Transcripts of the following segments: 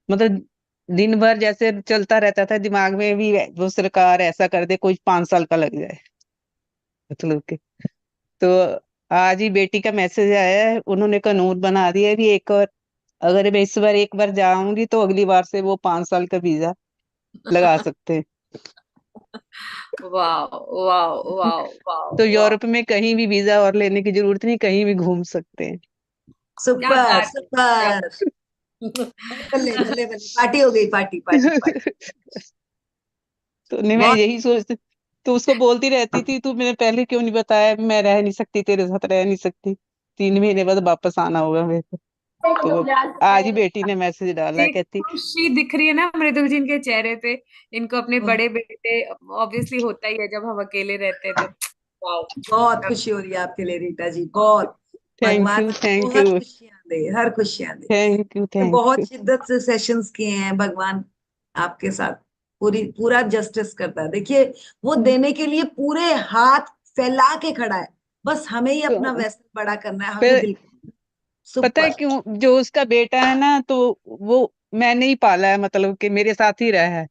मतलब दिन भर जैसे चलता रहता था दिमाग में भी, वो सरकार ऐसा कर दे, कोई 5 साल का लग जाए मतलब के। तो आज ही बेटी का मैसेज आया है, उन्होंने कानून बना दिया है भी एक और, अगर मैं इस बार एक बार जाऊंगी तो अगली बार से वो 5 साल का वीजा लगा सकते हैं। वाह वाह वाह वाह तो वाह। यूरोप में कहीं भी वीजा और लेने की जरूरत नहीं, कहीं भी घूम सकते हैं। क्या सुपर बात है, क्या सुपर। बल्ले बल्ले बल्ले बल्ले, पार्टी हो गई, पार्टी पार्टी पार्टी। तो नहीं, मैं बहुत। यही सोचती, तो उसको बोलती रहती थी तू मैंने पहले क्यों नहीं बताया, मैं रह नहीं सकती तेरे साथ, रह नहीं सकती, 3 महीने बाद वापस आना होगा मेरे को। तो आज ही बेटी ने मैसेज डाला, ये कहती खुशी दिख रही है ना मृदुल जी इनके चेहरे पे। इनको अपने बड़े बेटे, ऑब्वियसली होता ही है जब हम अकेले रहते हैं तो। बहुत वाह। खुशी हो रही है आपके लिए रीटा जी, बहुत। थैंक भगवान यू, आपको थैंक हर यू, खुशियां दे, हर खुशियां दे। थैंक यू, ये थैंक बहुत यू। शिद्दत से सेशंस किए हैं भगवान आपके साथ, पूरा जस्टिस करता है। देखिए, वो देने के लिए पूरे हाथ फैला के खड़ा है, बस हमें ही अपना तो वैसे बड़ा करना है, हमें फिर दिल। पता है सुपर। क्यों, जो उसका बेटा है ना, तो वो मैंने ही पाला है, मतलब कि मेरे साथ ही रहा है,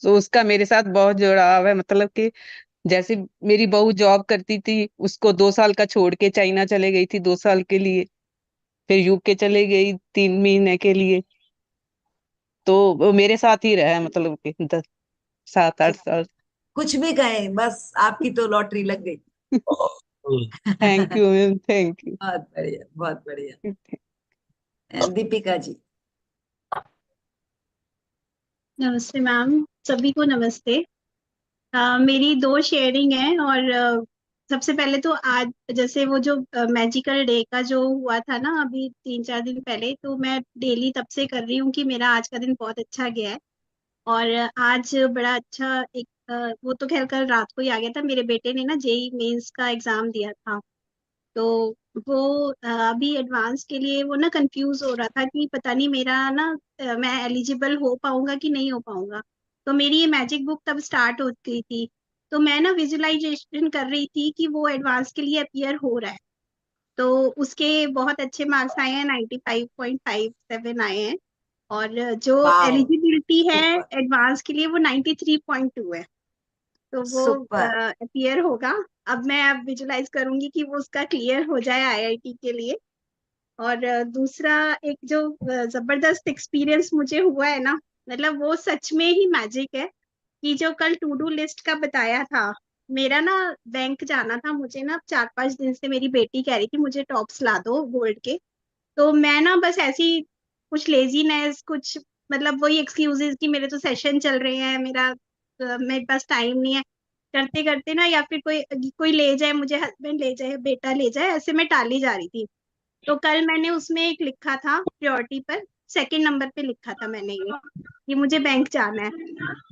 तो उसका मेरे साथ बहुत जुड़ाव है। मतलब कि जैसे मेरी बहू जॉब करती थी, उसको 2 साल का छोड़ के चाइना चले गई थी 2 साल के लिए, फिर यूके चले गई 3 महीने के लिए, तो वो मेरे साथ ही रहा है, मतलब कि 7 8 साल। कुछ भी कहें, बस आपकी तो लॉटरी लग गई। Thank you ma'am, thank you. बहुत बढ़िया, बहुत बढ़िया। दीपिका जी। नमस्ते मैम, सभी को नमस्ते। मेरी दो शेयरिंग है और सबसे पहले तो आज जैसे वो जो मैजिकल डे का जो हुआ था ना अभी 3 4 दिन पहले, तो मैं डेली तब से कर रही हूँ कि मेरा आज का दिन बहुत अच्छा गया है। और आज बड़ा अच्छा एक वो तो खैर कल रात को ही आ गया था, मेरे बेटे ने ना जेई मेंस का एग्जाम दिया था। तो वो अभी एडवांस के लिए वो ना कंफ्यूज हो रहा था कि पता नहीं मेरा ना मैं एलिजिबल हो पाऊंगा कि नहीं हो पाऊंगा। तो मेरी ये मैजिक बुक तब स्टार्ट हो गई थी। तो मैं ना विजुअलाइजेशन कर रही थी कि वो एडवांस के लिए अपियर हो रहा है। तो उसके बहुत अच्छे मार्क्स आए हैं, 95.57 आए हैं। और जो वाह। एलिजिबिलिटी है सुपर एडवांस के लिए वो 93.2 है। तो वो सुपर। क्लियर होगा। अब मैं अब विजुलाइज करूंगी कि वो उसका क्लियर हो जाए आईआईटी के लिए। और दूसरा एक जो जबरदस्त एक्सपीरियंस मुझे हुआ है ना, मतलब वो सच में ही मैजिक है। कि जो कल टू डू लिस्ट का बताया था, मेरा ना बैंक जाना था मुझे ना 4 5 दिन से, मेरी बेटी कह रही थी मुझे टॉप्स ला दो गोल्ड के। तो मैं ना बस ऐसी कुछ लेजीनेस कुछ, मतलब वही एक्सक्यूजेस कि मेरे तो सेशन चल रहे हैं, मेरे पास टाइम नहीं है, करते करते ना, या फिर कोई कोई ले जाए मुझे, हस्बैंड ले जाए, बेटा ले जाए, ऐसे मैं टाली जा रही थी। तो कल मैंने उसमें एक लिखा था प्रियोरिटी पर, सेकंड नंबर पे लिखा था मैंने ये कि मुझे बैंक जाना है।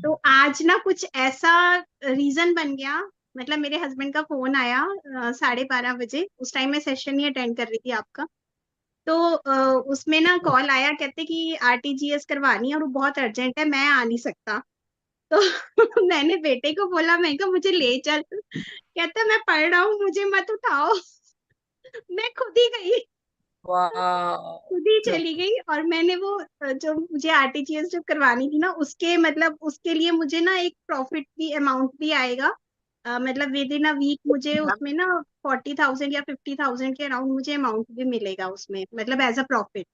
तो आज ना कुछ ऐसा रीजन बन गया। मतलब मेरे हस्बैंड का फोन आया 12:30 बजे, उस टाइम मैं सेशन ही अटेंड कर रही थी आपका। तो उसमें ना कॉल आया, कहते कि आरटीजीएस करवानी है और वो बहुत अर्जेंट है, मैं आ नहीं सकता। तो मैंने बेटे को बोला, मैं कहा मुझे ले चल। कहता मैं पढ़ रहा हूँ मुझे मत उठाओ। मैं खुद ही गई, वाह। खुद ही चली गई। और मैंने वो जो मुझे आरटीजीएस जो करवानी थी ना, उसके मतलब उसके लिए मुझे ना एक प्रॉफिट भी अमाउंट भी आएगा। मतलब विद इन अ वीक मुझे उसमें ना 40,000 या 50,000 के अराउंड मुझे अमाउंट भी मिलेगा उसमें, मतलब एज अ प्रॉफिट।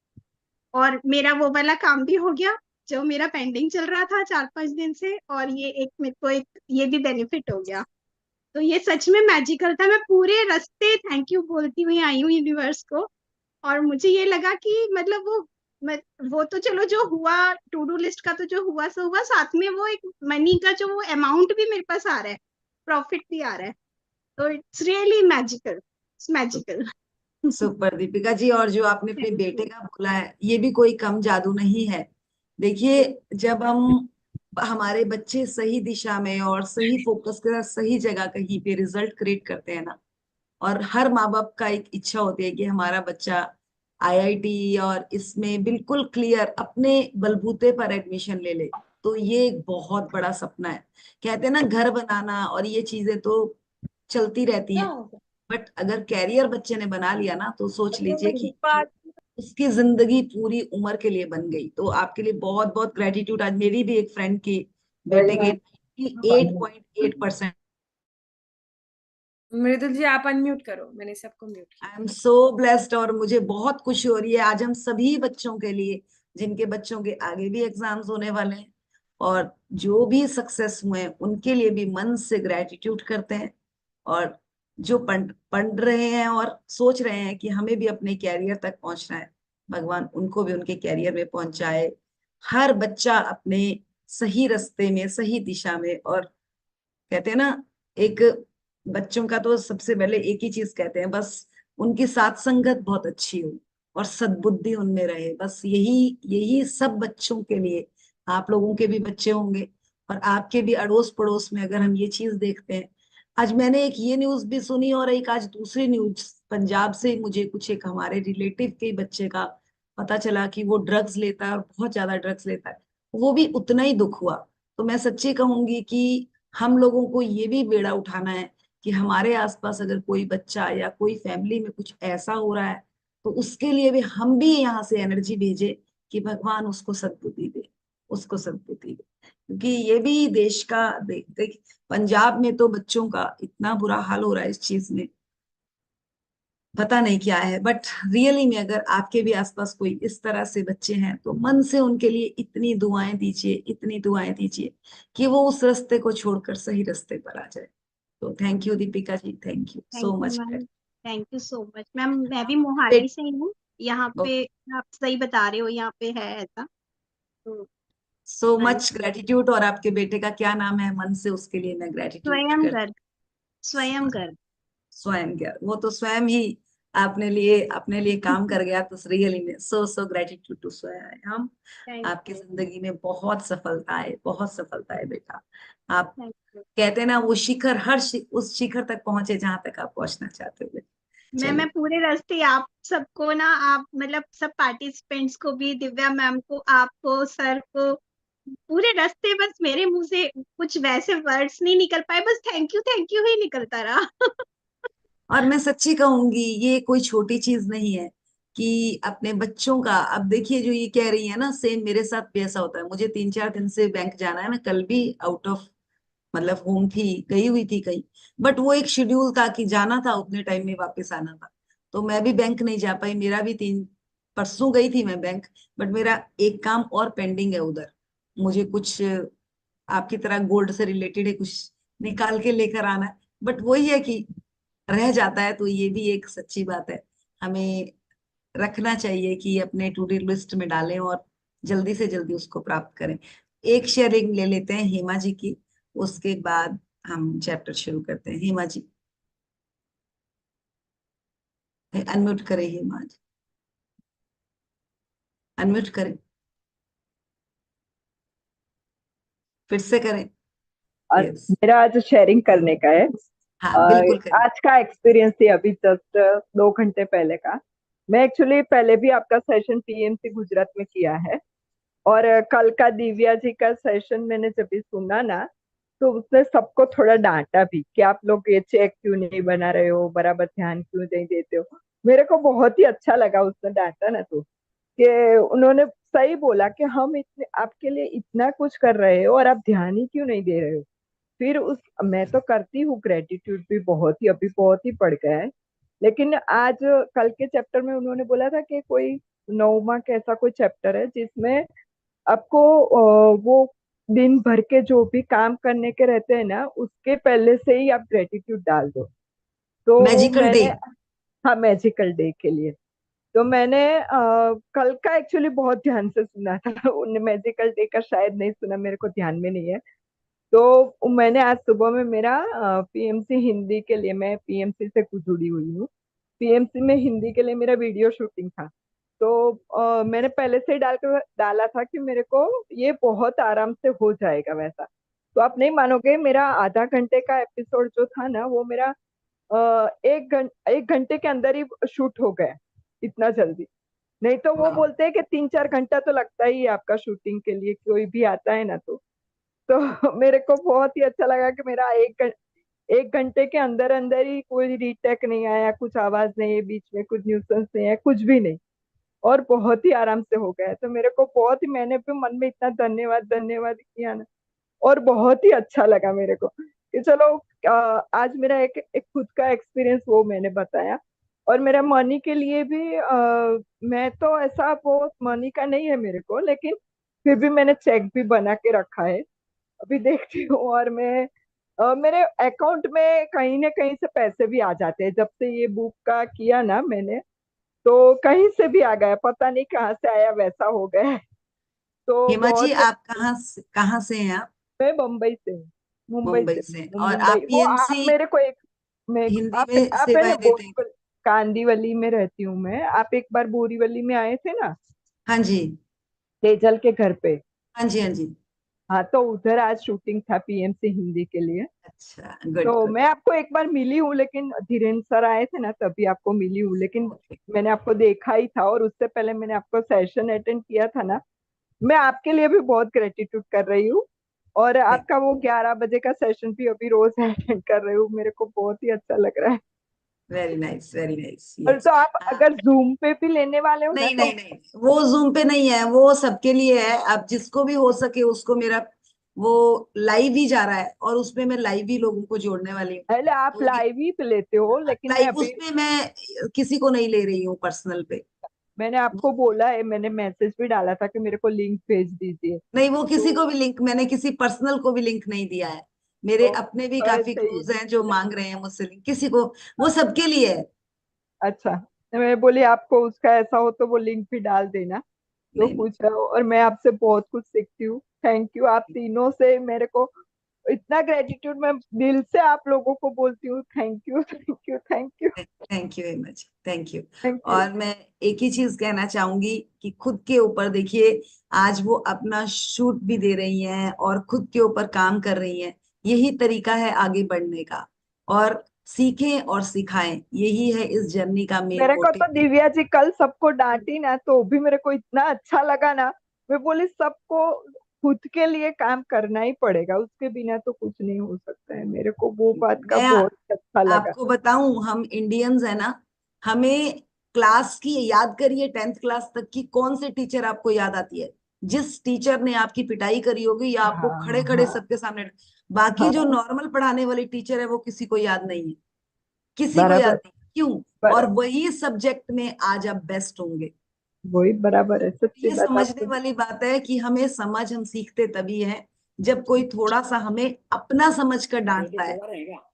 और मेरा वो वाला काम भी हो गया जो मेरा पेंडिंग चल रहा था 4 5 दिन से, और ये एक मेरे को एक ये भी बेनिफिट हो गया। तो ये सच में मैजिकल था, मैं पूरे रास्ते थैंक यू बोलती हुई आई हूँ यूनिवर्स को। और मुझे ये लगा कि मतलब मैं, वो तो चलो जो हुआ, टू डू लिस्ट का तो जो हुआ सो हुआ, साथ में वो एक मनी का जो वो अमाउंट भी मेरे पास आ रहा है, प्रॉफिट भी आ रहा है। तो it's really magical, it's magical. Super Deepika ji, और जो आपने अपने थैंक बेटे यू। का बोला है, ये भी कोई कम जादू नहीं है। देखिए, जब हमारे बच्चे सही दिशा में और सही फोकस के साथ सही जगह कहीं पे रिजल्ट क्रिएट करते हैं ना, और हर माँ बाप का एक इच्छा होती है कि हमारा बच्चा आईआईटी और इसमें बिल्कुल क्लियर अपने बलबूते पर एडमिशन ले ले, तो ये एक बहुत बड़ा सपना है। कहते हैं ना, घर बनाना और ये चीजें तो चलती रहती क्या हैं, हो गया? बट अगर कैरियर बच्चे ने बना लिया ना, तो सोच लीजिए कि उसकी जिंदगी पूरी उम्र के लिए बन गई। तो आपके लिए बहुत बहुत ग्रेटिट्यूड। आज मेरी भी एक फ्रेंड के बेटे के 8.8%। मृदुल जी आप अनम्यूट करो, मैंने सबको म्यूट आई किया। एम सो ब्लेस्ड, और मुझे बहुत खुशी हो रही है आज हम सभी बच्चों के लिए, जिनके बच्चों के आगे भी एग्जाम्स होने वाले हैं, और जो भी सक्सेस हुए हैं उनके लिए भी मन से ग्रेटिट्यूड करते हैं। और जो पढ़ पढ़ रहे हैं और सोच रहे हैं कि हमें भी अपने कैरियर तक पहुंचना है, भगवान उनको भी उनके कैरियर में पहुंचाए। हर बच्चा अपने सही रास्ते में, सही दिशा में। और कहते हैं ना, एक बच्चों का तो सबसे पहले एक ही चीज कहते हैं, बस उनकी साथ संगत बहुत अच्छी हो और सद्बुद्धि उनमें रहे। बस यही यही सब बच्चों के लिए, आप लोगों के भी बच्चे होंगे और आपके भी अड़ोस पड़ोस में अगर हम ये चीज देखते हैं। आज मैंने एक ये न्यूज भी सुनी, और एक आज दूसरी न्यूज पंजाब से मुझे कुछ एक हमारे रिलेटिव के बच्चे का पता चला कि वो ड्रग्स लेता है और बहुत ज्यादा ड्रग्स लेता है। वो भी उतना ही दुख हुआ। तो मैं सच्ची कहूंगी कि हम लोगों को ये भी बेड़ा उठाना है कि हमारे आसपास अगर कोई बच्चा या कोई फैमिली में कुछ ऐसा हो रहा है, तो उसके लिए भी हम भी यहाँ से एनर्जी भेजे कि भगवान उसको सद्बुद्धि दे, उसको सद्बुद्धि दे। क्योंकि ये भी देश का देख, पंजाब में तो बच्चों का इतना बुरा हाल हो रहा है इस चीज में, पता नहीं क्या है। बट रियली में अगर आपके भी आसपास कोई इस तरह से बच्चे हैं, तो मन से उनके लिए इतनी दुआएं दीजिए, इतनी दुआएं दीजिए कि वो उस रास्ते को छोड़कर सही रास्ते पर आ जाए। तो thank you Deepika ji, thank you thank so you much. Ma'am. Thank you so much ma'am. मैं भी मोहाली से ही हूँ। यहाँ पे आप सही बता रहे हो, यहाँ पे है ऐसा। तो सो हाँ मच जी। ग्रेटिट्यूड। और आपके बेटे का क्या नाम है? मन से उसके लिए मैं ग्रेटिट्यूड स्वयं कर। गर्भ। स्वयं गर्भ। स्वयं क्या, वो तो स्वयं ही अपने लिए काम कर गया। तो रियली में सो सो ग्रेटिट्यूड टू स्वयं। हम थैंक आपकी यू। जिंदगी में बहुत सफलता है, बहुत सफलता है बेटा। आप थैंक यू। कहते हैं ना, वो शिखर उस शिखर तक पहुंचे जहां तक आप पहुंचना चाहते हो। मैं चलिए। पूरे रास्ते आप सबको ना, आप मतलब सब पार्टिसिपेंट्स को भी, दिव्या मैम को, आपको, सर को, पूरे रास्ते बस मेरे मुंह से कुछ वैसे वर्ड्स नहीं निकल पाए, बस थैंक यू ही निकलता रहा। और मैं सच्ची कहूंगी, ये कोई छोटी चीज नहीं है कि अपने बच्चों का, अब देखिए जो ये कह रही है ना, सेम मेरे साथ भी ऐसा होता है। मुझे 3-4 दिन से बैंक जाना है, मैं कल भी आउट ऑफ मतलब होम थी, गई हुई थी कहीं। बट वो एक शेड्यूल था कि जाना था, उतने टाइम में वापस आना था। तो मैं भी बैंक नहीं जा पाई। मेरा भी परसों गई थी मैं बैंक। बट मेरा एक काम और पेंडिंग है उधर। मुझे कुछ आपकी तरह गोल्ड से रिलेटेड है, कुछ निकाल के लेकर आना है। बट वही है कि रह जाता है। तो ये भी एक सच्ची बात है, हमें रखना चाहिए कि अपने टू डू लिस्ट में डालें और जल्दी से जल्दी उसको प्राप्त करें। एक शेयरिंग ले लेते हैं हेमा जी की, उसके बाद हम चैप्टर शुरू करते हैं। हेमा जी, अनम्यूट करें हेमा जी, अनम्यूट करें, फिर से करें। और यस, मेरा आज शेयरिंग करने का है। हाँ बिल्कुल करें। आज का एक्सपीरियंस थी अभी जस्ट 2 घंटे पहले का। मैं एक्चुअली पहले भी आपका सेशन पीएमसी गुजरात में किया है, और कल का दिव्या जी का सेशन मैंने जब भी सुना ना, तो उसने सबको थोड़ा डांटा भी कि आप लोग ये चेक क्यों नहीं बना रहे हो, बराबर ध्यान क्यों नहीं देते हो। मेरे को बहुत ही अच्छा लगा उसने डांटा ना, तो कि उन्होंने सही बोला कि हम इतने आपके लिए इतना कुछ कर रहे हो और आप ध्यान ही क्यों नहीं दे रहे हो। फिर उस मैं तो करती हूँ ग्रेटिट्यूड भी, बहुत ही अभी बहुत ही पड़ गया है। लेकिन आज कल के चैप्टर में उन्होंने बोला था कि कोई 9वां कैसा कोई चैप्टर है जिसमें आपको वो दिन भर के जो भी काम करने के रहते हैं ना, उसके पहले से ही आप ग्रेटिट्यूड डाल दो। तो मैजिकल डे। मैंने, हाँ, मैजिकल डे के लिए, तो मैंने कल का एक्चुअली बहुत ध्यान से सुना था। उन मैजिकल डे का शायद नहीं सुना, मेरे को ध्यान में नहीं है। तो मैंने आज सुबह में मेरा पीएमसी हिंदी के लिए, मैं पीएमसी से जुड़ी हुई हूँ, पीएमसी में हिंदी के लिए मेरा वीडियो शूटिंग था। तो मैंने पहले से ही डाला था कि मेरे को ये बहुत आराम से हो जाएगा वैसा। तो आप नहीं मानोगे, मेरा आधा घंटे का एपिसोड जो था ना, वो मेरा 1 घंटे के अंदर ही शूट हो गया, इतना जल्दी। नहीं तो वो वाह। बोलते हैं कि 3-4 घंटा तो लगता ही है आपका शूटिंग के लिए, कोई भी आता है ना तो मेरे को बहुत ही अच्छा लगा कि मेरा 1 घंटे के अंदर अंदर ही कोई रीटेक नहीं आया, कुछ आवाज नहीं है बीच में, कुछ न्यूसेंस नहीं है, कुछ भी नहीं। और बहुत ही आराम से हो गया है। तो मेरे को बहुत ही, मैंने भी मन में इतना धन्यवाद धन्यवाद किया ना, और बहुत ही अच्छा लगा मेरे को कि चलो आज मेरा एक खुद का एक्सपीरियंस वो मैंने बताया। और मेरा मनी के लिए भी मैं तो ऐसा बहुत मनी का नहीं है मेरे को, लेकिन फिर भी मैंने चेक भी बना के रखा है, अभी देखती हूँ। और मैं मेरे अकाउंट में कहीं ना कहीं से पैसे भी आ जाते हैं, जब से ये बुक का किया ना मैंने, तो कहीं से भी आ गया, पता नहीं कहाँ से आया, वैसा हो गया है। तो हेमा जी, बहुत ही, आप कहाँ से हैं आप? मैं मुंबई से हूँ। मुंबई मुंबई से से। हूँ, और मुंबई। आप वो आप पीएमसी मेरे को एक, मैं, हिंदी आप में आप पहले सेवाएं देते हैं? कांदीवली में रहती हूँ मैं। आप एक बार बोरीवली में आए थे ना, हाँ जी, तेजल के घर पे। हाँ जी, हाँ जी। हाँ, तो उधर आज शूटिंग था पीएमसी हिंदी के लिए। अच्छा, गुड तो गुड। मैं आपको एक बार मिली हूँ, लेकिन धीरेन्द्र सर आए थे ना तभी आपको मिली हूँ, लेकिन ओके। मैंने आपको देखा ही था, और उससे पहले मैंने आपको सेशन अटेंड किया था ना। मैं आपके लिए भी बहुत ग्रेटिट्यूड कर रही हूँ, और आपका वो 11 बजे का सेशन भी अभी रोज अटेंड कर रही हूँ, मेरे को बहुत ही अच्छा लग रहा है। वेरी नाइस, वेरी नाइस, और यस। तो आप अगर जूम पे भी लेने वाले हो ना नहीं तो, नहीं नहीं, वो जूम पे नहीं है, वो सबके लिए है। अब जिसको भी हो सके उसको, मेरा वो लाइव ही जा रहा है और उसमें मैं लाइव ही लोगों को जोड़ने वाली हूँ। पहले आप तो लाइव ही पे लेते हो, लेकिन मैं लाइव अभी, उसमें मैं किसी को नहीं ले रही हूँ पर्सनल पे। मैंने आपको बोला है, मैंने मैसेज भी डाला था कि मेरे को लिंक भेज दीजिए। नहीं, वो किसी को तो भी लिंक, मैंने किसी पर्सनल को भी लिंक नहीं दिया है। मेरे तो अपने भी काफी ऐसे ही, क्लोज हैं जो मांग रहे हैं मुझसे लिंक, किसी को, वो सबके लिए है। अच्छा, तो मैं बोली आपको उसका ऐसा हो तो वो लिंक भी डाल देना। तो नहीं नहीं, पूछ रहा हूँ, और मैं आपसे बहुत कुछ सीखती हूँ। थैंक यू, आप तीनों से मेरे को इतना ग्रेटिट्यूड, मैं दिल से आप लोगों को बोलती हूँ, thank you thank you thank you thank you very much, thank you. Thank you. और मैं एक ही चीज कहना चाहूंगी कि खुद के ऊपर देखिए, आज वो अपना शूट भी दे रही हैं और खुद के ऊपर काम कर रही हैं। यही तरीका है आगे बढ़ने का। और सीखें और सिखाएं, यही है इस जर्नी का मेन मेरे को मोटिव। तो दिव्या जी कल सबको डांटी ना, तो भी मेरे को इतना अच्छा लगा ना। मैं बोली सबको खुद के लिए काम करना ही पड़ेगा, उसके बिना तो कुछ नहीं हो सकता है। मेरे को वो बात का मैं बहुत अच्छा लगा। आपको बताऊं, हम इंडियंस है ना, हमें क्लास की, याद करिए 10th क्लास तक की कौन से टीचर आपको याद आती है? जिस टीचर ने आपकी पिटाई करी होगी या आपको खड़े हाँ खड़े हाँ सबके सामने। बाकी जो हाँ, नॉर्मल पढ़ाने वाली टीचर है वो किसी को याद नहीं है, किसी को याद बराबर नहीं। क्यों? और बराबर, वही सब्जेक्ट में आज आप बेस्ट होंगे। वही बराबर है, सच्ची ये बात समझने आपको। वाली बात है कि हमें समझ, हम सीखते तभी है जब कोई थोड़ा सा हमें अपना समझ कर डांटता है।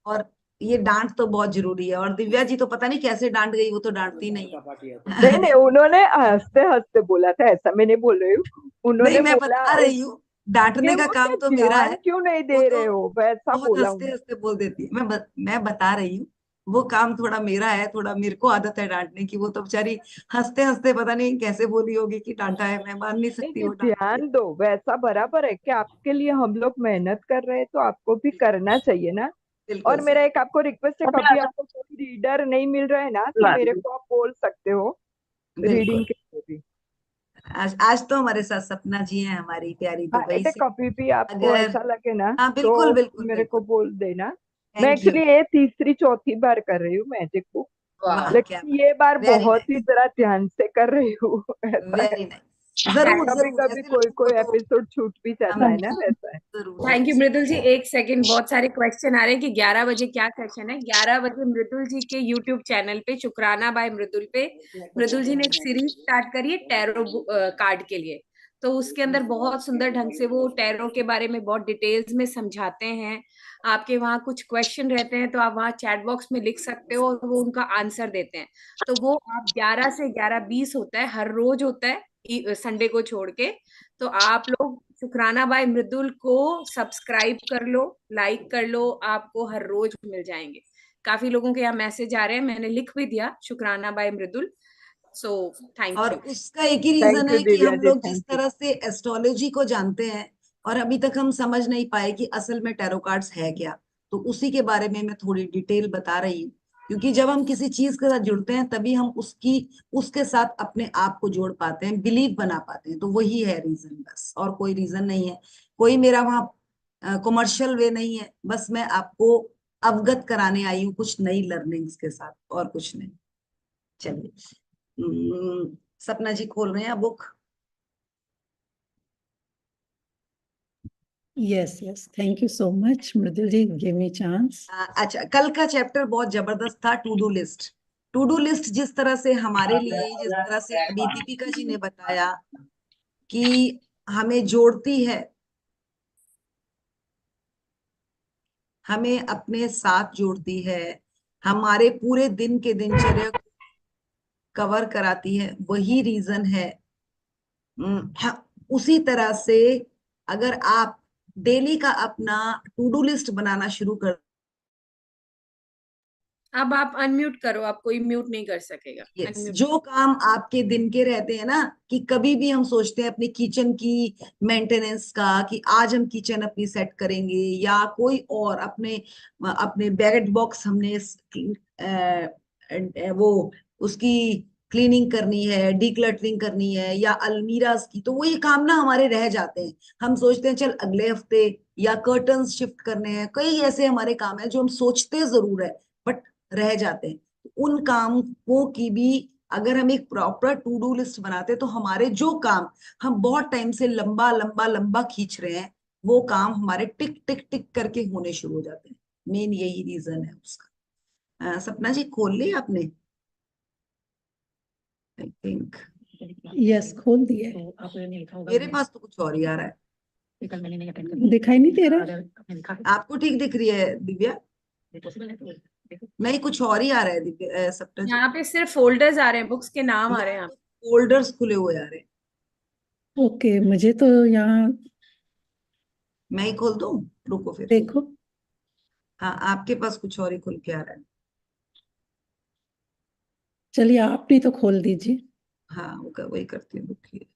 और ये डांट तो बहुत जरूरी है। और दिव्या जी तो पता नहीं कैसे डांट गई, वो तो डांटती नहीं नहीं नहीं, है। उन्होंने हंसते हंसते बोला था, ऐसा मैं नहीं बोल रही हूँ। नहीं, उन्होंने मैं बोला बता रही हूँ, डांटने ये का बोलते काम तो मेरा ध्यान है। क्यों नहीं वो दे तो रहे हो, वैसा बहुत बोला हंसते उन्होंने। हंसते बोल देती है। मैं बता रही हूँ, वो काम थोड़ा मेरा है, थोड़ा मेरे को आदत है डांटने की। वो तो बेचारी हंसते हंसते पता नहीं कैसे बोली होगी कि डांटा है, मैं मान नहीं नहीं सकती नहीं, वो डांटती है। ध्यान दो, वैसा बराबर है कि आपके लिए हम लोग मेहनत कर रहे हैं, तो आपको भी करना चाहिए ना। बिल्कुल और सही। मेरा एक आपको रिक्वेस्ट है, कभी आपको कोई रीडर नहीं मिल रहा है ना, तो मेरे को आप बोल सकते हो रीडिंग बिल्कुल। के लिए भी। आज तो हमारे साथ सपना जी हैं, हमारी प्यारी हाँ, दुबई ऐसे से। कभी भी आपको अगर, ऐसा लगे ना, हाँ तो बिल्कुल बिल्कुल मेरे को बिल्कुल। बोल देना। मैं थैंक यू। एक्चुअली ये तीसरी चौथी बार कर रही हूँ मैजिक बुक, वाह, क्या लेकिन बात। ये बार वेरी बहुत ही नाइस, जरा ध्यान से कर रही हूँ ऐसा है। Very nice. जरूर कभी जरूर, कभी ऐसे कोई लोगों को कोई तो एपिसोड छूट भी जाता हम है ना, वैसा है। जरूर थैंक जरूर यू मृदुल जी। एक सेकंड, बहुत सारे क्वेश्चन आ रहे हैं कि 11 बजे क्या सेशन है। 11 बजे मृदुल जी के यूट्यूब चैनल पे, शुक्राना बाय मृदुल पे, मृदुल जी ने एक सीरीज स्टार्ट करी है टैरो कार्ड के लिए। तो उसके अंदर बहुत सुंदर ढंग से वो टैरो के बारे में बहुत डिटेल्स में समझाते हैं। आपके वहाँ कुछ क्वेश्चन रहते हैं तो आप वहाँ चैट बॉक्स में लिख सकते हो और वो उनका आंसर देते हैं। तो वो आप 11 से 11:20 होता है, हर रोज होता है संडे को छोड़ के। तो आप लोग शुक्राना बाय मृदुल को सब्सक्राइब कर लो, लाइक कर लो, आपको हर रोज मिल जाएंगे। काफी लोगों के यहाँ मैसेज आ रहे हैं, मैंने लिख भी दिया शुक्राना बाय मृदुल। सो थैंक और यू। उसका एक ही रीजन थैंक यू है कि दिव्या हम जी, लोग जिस थैंक यू। तरह से एस्ट्रोलॉजी को जानते हैं और अभी तक हम समझ नहीं पाए कि असल में टैरो कार्ड्स है क्या, तो उसी के बारे में मैं थोड़ी डिटेल बता रही हूँ। क्योंकि जब हम किसी चीज के साथ जुड़ते हैं तभी हम उसके साथ अपने आप को जोड़ पाते हैं, बिलीव बना पाते हैं। तो वही है रीजन, बस और कोई रीजन नहीं है। कोई मेरा वहाँ कमर्शियल वे नहीं है, बस मैं आपको अवगत कराने आई हूँ कुछ नई लर्निंग्स के साथ, और कुछ नहीं। चलिए, सपना जी खोल रहे हैं book. Yes, yes. Thank you so much, Mridul ji. Give me chance. अच्छा, कल का चैप्टर बहुत जबरदस्त था, to do list. To do list जिस तरह से हमारे लिए, जिस तरह से अभी दीपिका जी ने बताया कि हमें जोड़ती है, हमें अपने साथ जोड़ती है, हमारे पूरे दिन के दिनचर्या को कवर कराती है, वही रीजन है। उसी तरह से अगर आप डेली का अपना टू डू लिस्ट बनाना शुरू कर, अब आप अनम्यूट करो, आप कोई म्यूट नहीं कर सकेगा। Yes, unmute. जो काम आपके दिन के रहते हैं ना, कि कभी भी हम सोचते हैं अपने किचन की मेंटेनेंस का, कि आज हम किचन अपनी सेट करेंगे, या कोई और अपने अपने बेड बॉक्स हमने वो उसकी क्लीनिंग करनी है, डीक्लटरिंग करनी है, या अलमीरास की, तो वो ये काम ना हमारे रह जाते हैं। हम सोचते हैं चल अगले हफ्ते, या कर्टन्स शिफ्ट करने हैं, कई ऐसे हमारे काम है जो हम सोचते जरूर है बट रह जाते हैं। उन कामों की भी अगर हम एक प्रॉपर टू डू लिस्ट बनाते, तो हमारे जो काम हम बहुत टाइम से लंबा लंबा लंबा खींच रहे हैं, वो काम हमारे टिक टिक टिक करके होने शुरू हो जाते हैं। मेन यही रीजन है उसका। सपना जी खोल लिया आपने? आई थिंक Yes, खोल दिए। मेरे पास तो कुछ और ही आ रहा है। दिखाई नहीं दे रहा? आपको ठीक दिख रही है दिव्या? नहीं, कुछ और ही आ रहा है दिव्या, सपना जी। यहाँ पे सिर्फ फोल्डर्स आ रहे हैं, बुक्स के नाम आ रहे हैं। फोल्डर्स खुले हुए आ रहे हैं। ओके, मुझे तो यहाँ मैं ही खोल दूं? रुको फिर। देखो। हाँ, आपके पास कुछ और ही खुल के आ रहा है। चलिए, आप भी तो खोल दीजिए। हाँ, वही करती हूँ, रुकिए।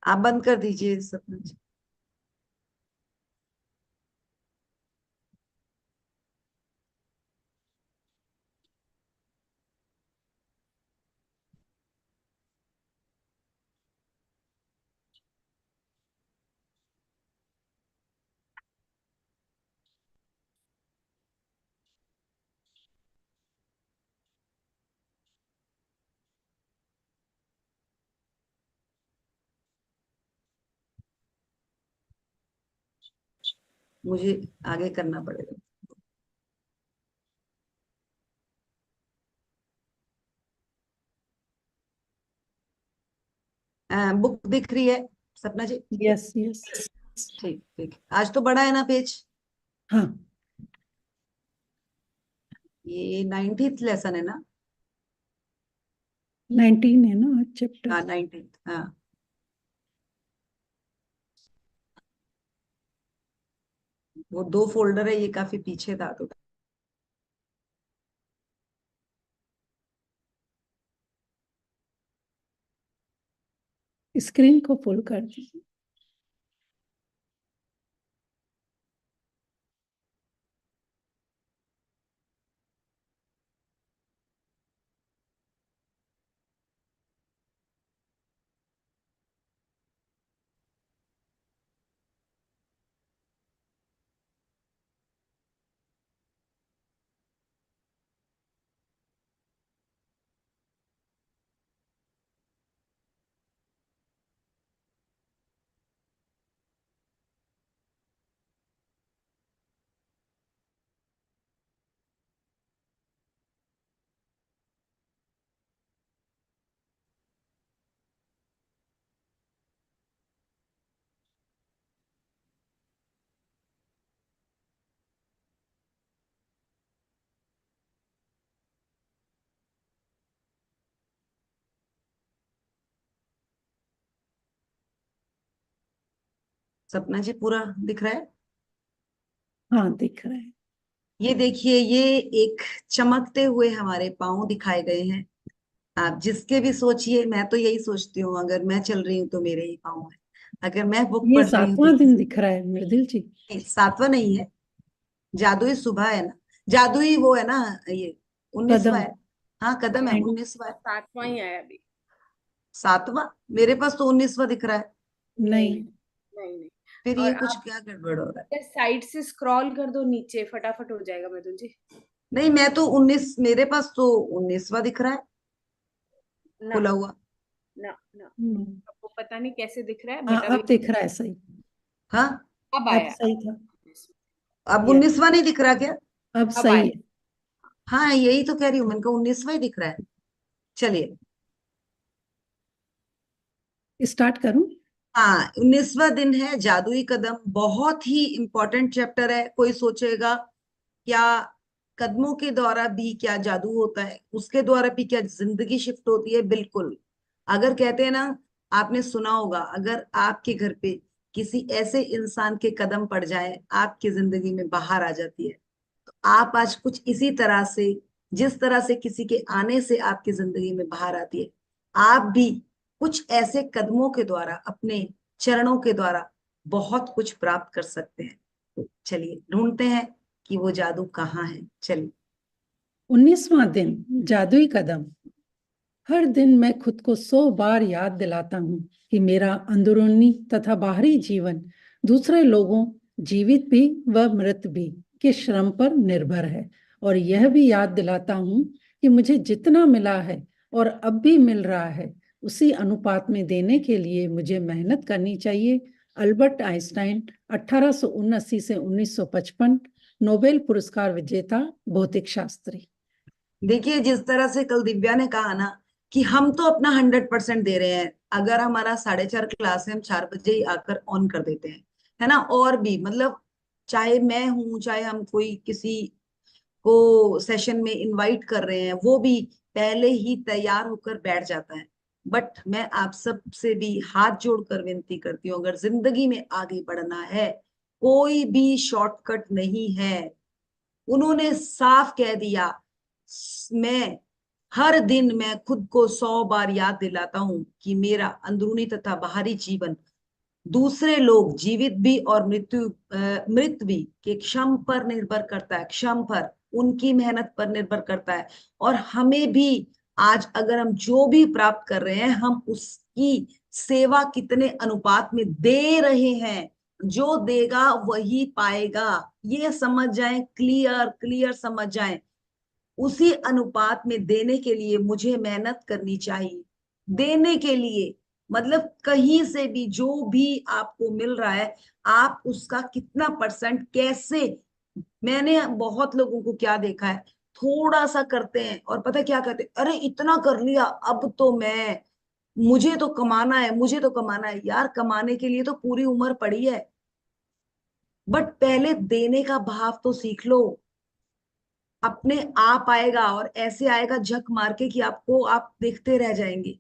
आप बंद कर दीजिए सपना जी। मुझे आगे करना पड़ेगा। बुक दिख रही है सपना जी? Yes yes. ठीक ठीक। आज तो बड़ा है ना पेज? हाँ, ये 19th लेसन है ना? 19 है ना चैप्टर? हाँ, 19th। हाँ, वो 2 फोल्डर है, ये काफी पीछे था तो। स्क्रीन को फुल कर दीजिए। सपना जी पूरा दिख रहा है? हाँ, दिख रहा है। ये देखिए, ये एक चमकते हुए हमारे पाँव दिखाए गए हैं। आप जिसके भी सोचिए, मैं तो यही सोचती हूँ, अगर मैं चल रही हूँ तो मेरे ही पाँव है। अगर मैं बुक ये पढ़ रही हूँ तो 7वां दिन दिख रहा है मृदुल जी। 7वां नहीं है, जादुई सुबह है ना, जादुई वो है ना, ये 19वां कदम। है। हाँ कदम है, नहीं 19वां है। 7वां ही आया अभी। 7वां मेरे पास तो 19वां दिख रहा है। नहीं नहीं। नहीं नहीं। फिर और ये कुछ आप क्या गड़बड़ हो रहा है? साइड से स्क्रॉल कर दो नीचे, फटाफट हो जाएगा मृदुल जी। नहीं मैं तो 19, मेरे पास तो 19वां दिख रहा है ना खुला हुआ। ना ना, हम्म। आपको पता नहीं कैसे दिख रहा है, हाँ बट अभी अब दिख रहा है सही। हाँ अब अब आया। सही था। अब यस 19वां नहीं दिख रहा क्या? अब अब सही आया। है। हाँ यही तो कह रही हूँ, मैंने कहा 19वां ही दिख रहा है। चलिए, स्टार्ट करूं? हाँ 19वां दिन है, जादुई कदम। बहुत ही इंपॉर्टेंट चैप्टर है। कोई सोचेगा क्या कदमों के द्वारा भी क्या जादू होता है, उसके द्वारा भी क्या जिंदगी शिफ्ट होती है? बिल्कुल। अगर कहते हैं ना, आपने सुना होगा, अगर आपके घर पे किसी ऐसे इंसान के कदम पड़ जाए, आपकी जिंदगी में बाहर आ जाती है। तो आप आज कुछ इसी तरह से, जिस तरह से किसी के आने से आपकी जिंदगी में बाहर आती है, आप भी कुछ ऐसे कदमों के द्वारा, अपने चरणों के द्वारा बहुत कुछ प्राप्त कर सकते हैं। तो चलिए ढूंढते हैं कि वो जादू कहाँ है। चलिए। 19वां दिन, जादुई कदम। हर दिन मैं खुद को 100 बार याद दिलाता हूँ कि मेरा अंदरूनी तथा बाहरी जीवन दूसरे लोगों, जीवित भी व मृत भी, के श्रम पर निर्भर है। और यह भी याद दिलाता हूँ कि मुझे जितना मिला है और अब भी मिल रहा है, उसी अनुपात में देने के लिए मुझे मेहनत करनी चाहिए। अल्बर्ट आइंस्टाइन, 1879 से 1955, नोबेल पुरस्कार विजेता भौतिक शास्त्री। देखिए, जिस तरह से कल दिव्या ने कहा ना कि हम तो अपना 100% दे रहे हैं। अगर हमारा 4:30 क्लास है, हम 4 बजे ही आकर ऑन कर देते हैं, है ना। और भी मतलब, चाहे मैं हूं, चाहे हम कोई किसी को सेशन में इनवाइट कर रहे हैं, वो भी पहले ही तैयार होकर बैठ जाता है। बट मैं आप सब से भी हाथ जोड़कर विनती करती हूँ, अगर जिंदगी में आगे बढ़ना है, कोई भी शॉर्टकट नहीं है। उन्होंने साफ कह दिया, मैं हर दिन मैं खुद को 100 बार याद दिलाता हूं कि मेरा अंदरूनी तथा बाहरी जीवन दूसरे लोग, जीवित भी और मृत भी, के क्षम पर निर्भर करता है, क्षम पर, उनकी मेहनत पर निर्भर करता है। और हमें भी आज अगर हम जो भी प्राप्त कर रहे हैं, हम उसकी सेवा कितने अनुपात में दे रहे हैं। जो देगा वही पाएगा, ये समझ जाएं, क्लियर क्लियर समझ जाएं। उसी अनुपात में देने के लिए मुझे मेहनत करनी चाहिए। देने के लिए मतलब कहीं से भी जो भी आपको मिल रहा है, आप उसका कितना परसेंट कैसे। मैंने बहुत लोगों को क्या देखा है, थोड़ा सा करते हैं और पता क्या कहते हैं, अरे इतना कर लिया, अब तो मैं, मुझे तो कमाना है, मुझे तो कमाना है। यार कमाने के लिए तो पूरी उम्र पड़ी है, बट पहले देने का भाव तो सीख लो। अपने आप आएगा, और ऐसे आएगा झक मार के कि आपको, आप देखते रह जाएंगे।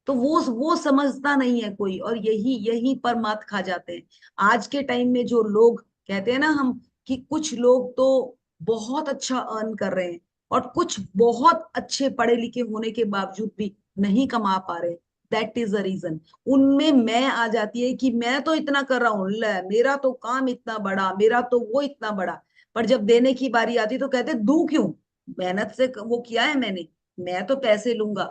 तो वो समझता नहीं है कोई, और यही यही पर मात खा जाते हैं। आज के टाइम में जो लोग कहते हैं ना हम, कि कुछ लोग तो बहुत अच्छा अर्न कर रहे हैं, और कुछ बहुत अच्छे पढ़े लिखे होने के बावजूद भी नहीं कमा पा रहे। That is the reason. उनमें मैं आ जाती है कि मैं तो इतना कर रहा हूँ, मेरा तो काम इतना बड़ा, मेरा तो वो इतना बड़ा। पर जब देने की बारी आती तो कहते दूं क्यों, मेहनत से वो किया है मैंने, मैं तो पैसे लूंगा।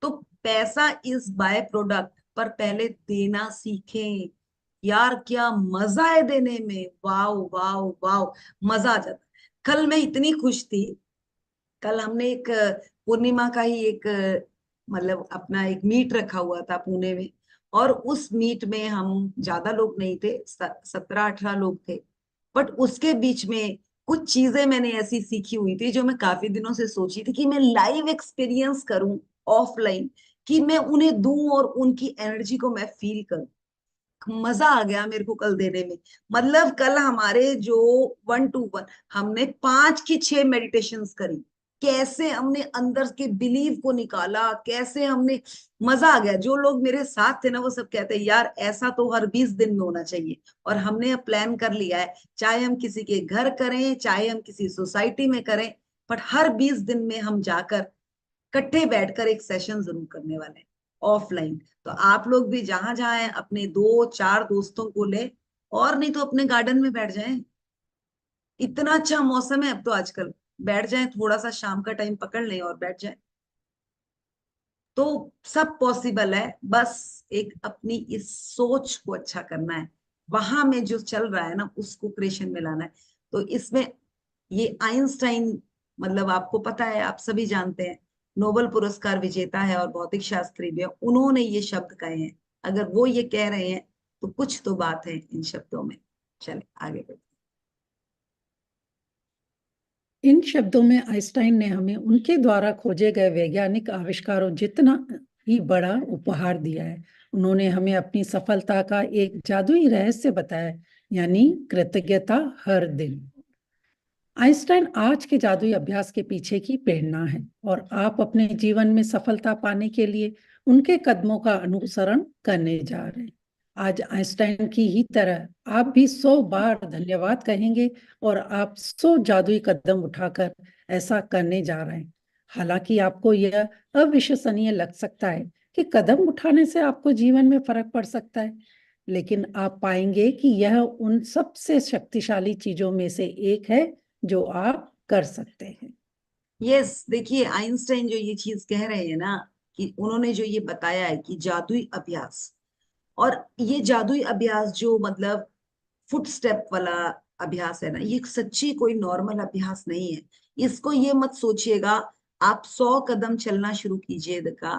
तो पैसा इज बाय प्रोडक्ट, पर पहले देना सीखें। यार क्या मजा है देने में, वाओ वाओ वाओ, मजा आ जाता है। कल मैं इतनी खुश थी, कल हमने एक पूर्णिमा का ही एक मतलब अपना एक मीट रखा हुआ था पुणे में। और उस मीट में हम ज्यादा लोग नहीं थे, 17-18 लोग थे। बट उसके बीच में कुछ चीजें मैंने ऐसी सीखी हुई थी जो मैं काफी दिनों से सोची थी कि मैं लाइव एक्सपीरियंस करूं, ऑफलाइन, कि मैं उन्हें दूं और उनकी एनर्जी को मैं फील करूं। मजा आ गया मेरे को कल देने में। मतलब कल हमारे जो 1-to-1, हमने 5 की 6 मेडिटेशंस करी। कैसे हमने अंदर के बिलीव को निकाला, कैसे हमने, मजा आ गया। जो लोग मेरे साथ थे ना, वो सब कहते हैं यार ऐसा तो हर 20 दिन में होना चाहिए। और हमने अब प्लान कर लिया है, चाहे हम किसी के घर करें, चाहे हम किसी सोसाइटी में करें, बट हर 20 दिन में हम जाकर इकट्ठे बैठकर एक सेशन जरूर करने वाले हैं। ऑफलाइन। तो आप लोग भी जहां जहां हैं अपने 2-4 दोस्तों को ले, और नहीं तो अपने गार्डन में बैठ जाएं। इतना अच्छा मौसम है अब तो आजकल, बैठ जाएं, थोड़ा सा शाम का टाइम पकड़ लें और बैठ जाएं। तो सब पॉसिबल है, बस एक अपनी इस सोच को अच्छा करना है, वहां में जो चल रहा है ना उसको क्रिएशन में लाना है। तो इसमें ये आइंस्टाइन, मतलब आपको पता है, आप सभी जानते हैं, नोबेल पुरस्कार विजेता है और भौतिक शास्त्री भी है, उन्होंने ये शब्द कहे हैं। अगर वो ये कह रहे हैं तो कुछ तो बात है इन शब्दों में। चले आगे बढ़ते इन शब्दों में आइंस्टाइन ने हमें उनके द्वारा खोजे गए वैज्ञानिक आविष्कारों जितना ही बड़ा उपहार दिया है। उन्होंने हमें अपनी सफलता का एक जादुई रहस्य बताया, यानी कृतज्ञता हर दिन। आइंस्टाइन आज के जादुई अभ्यास के पीछे की प्रेरणा है और आप अपने जीवन में सफलता पाने के लिए उनके कदमों का अनुसरण करने जा रहे हैं। आज आइंस्टाइन की ही तरह आप भी 100 बार धन्यवाद कहेंगे और आप 100 जादुई कदम उठाकर ऐसा करने जा रहे हैं। हालांकि आपको यह अविश्वसनीय लग सकता है कि कदम उठाने से आपको जीवन में फर्क पड़ सकता है, लेकिन आप पाएंगे कि यह उन सबसे शक्तिशाली चीजों में से एक है जो आप कर सकते हैं। यस, देखिए आइंस्टाइन जो ये चीज कह रहे हैं ना, कि उन्होंने जो ये बताया है कि जादुई अभ्यास, और ये जादुई अभ्यास जो मतलब फुट स्टेप वाला अभ्यास है ना, ये सच्ची कोई नॉर्मल अभ्यास नहीं है। इसको ये मत सोचिएगा आप 100 कदम चलना शुरू कीजिएगा,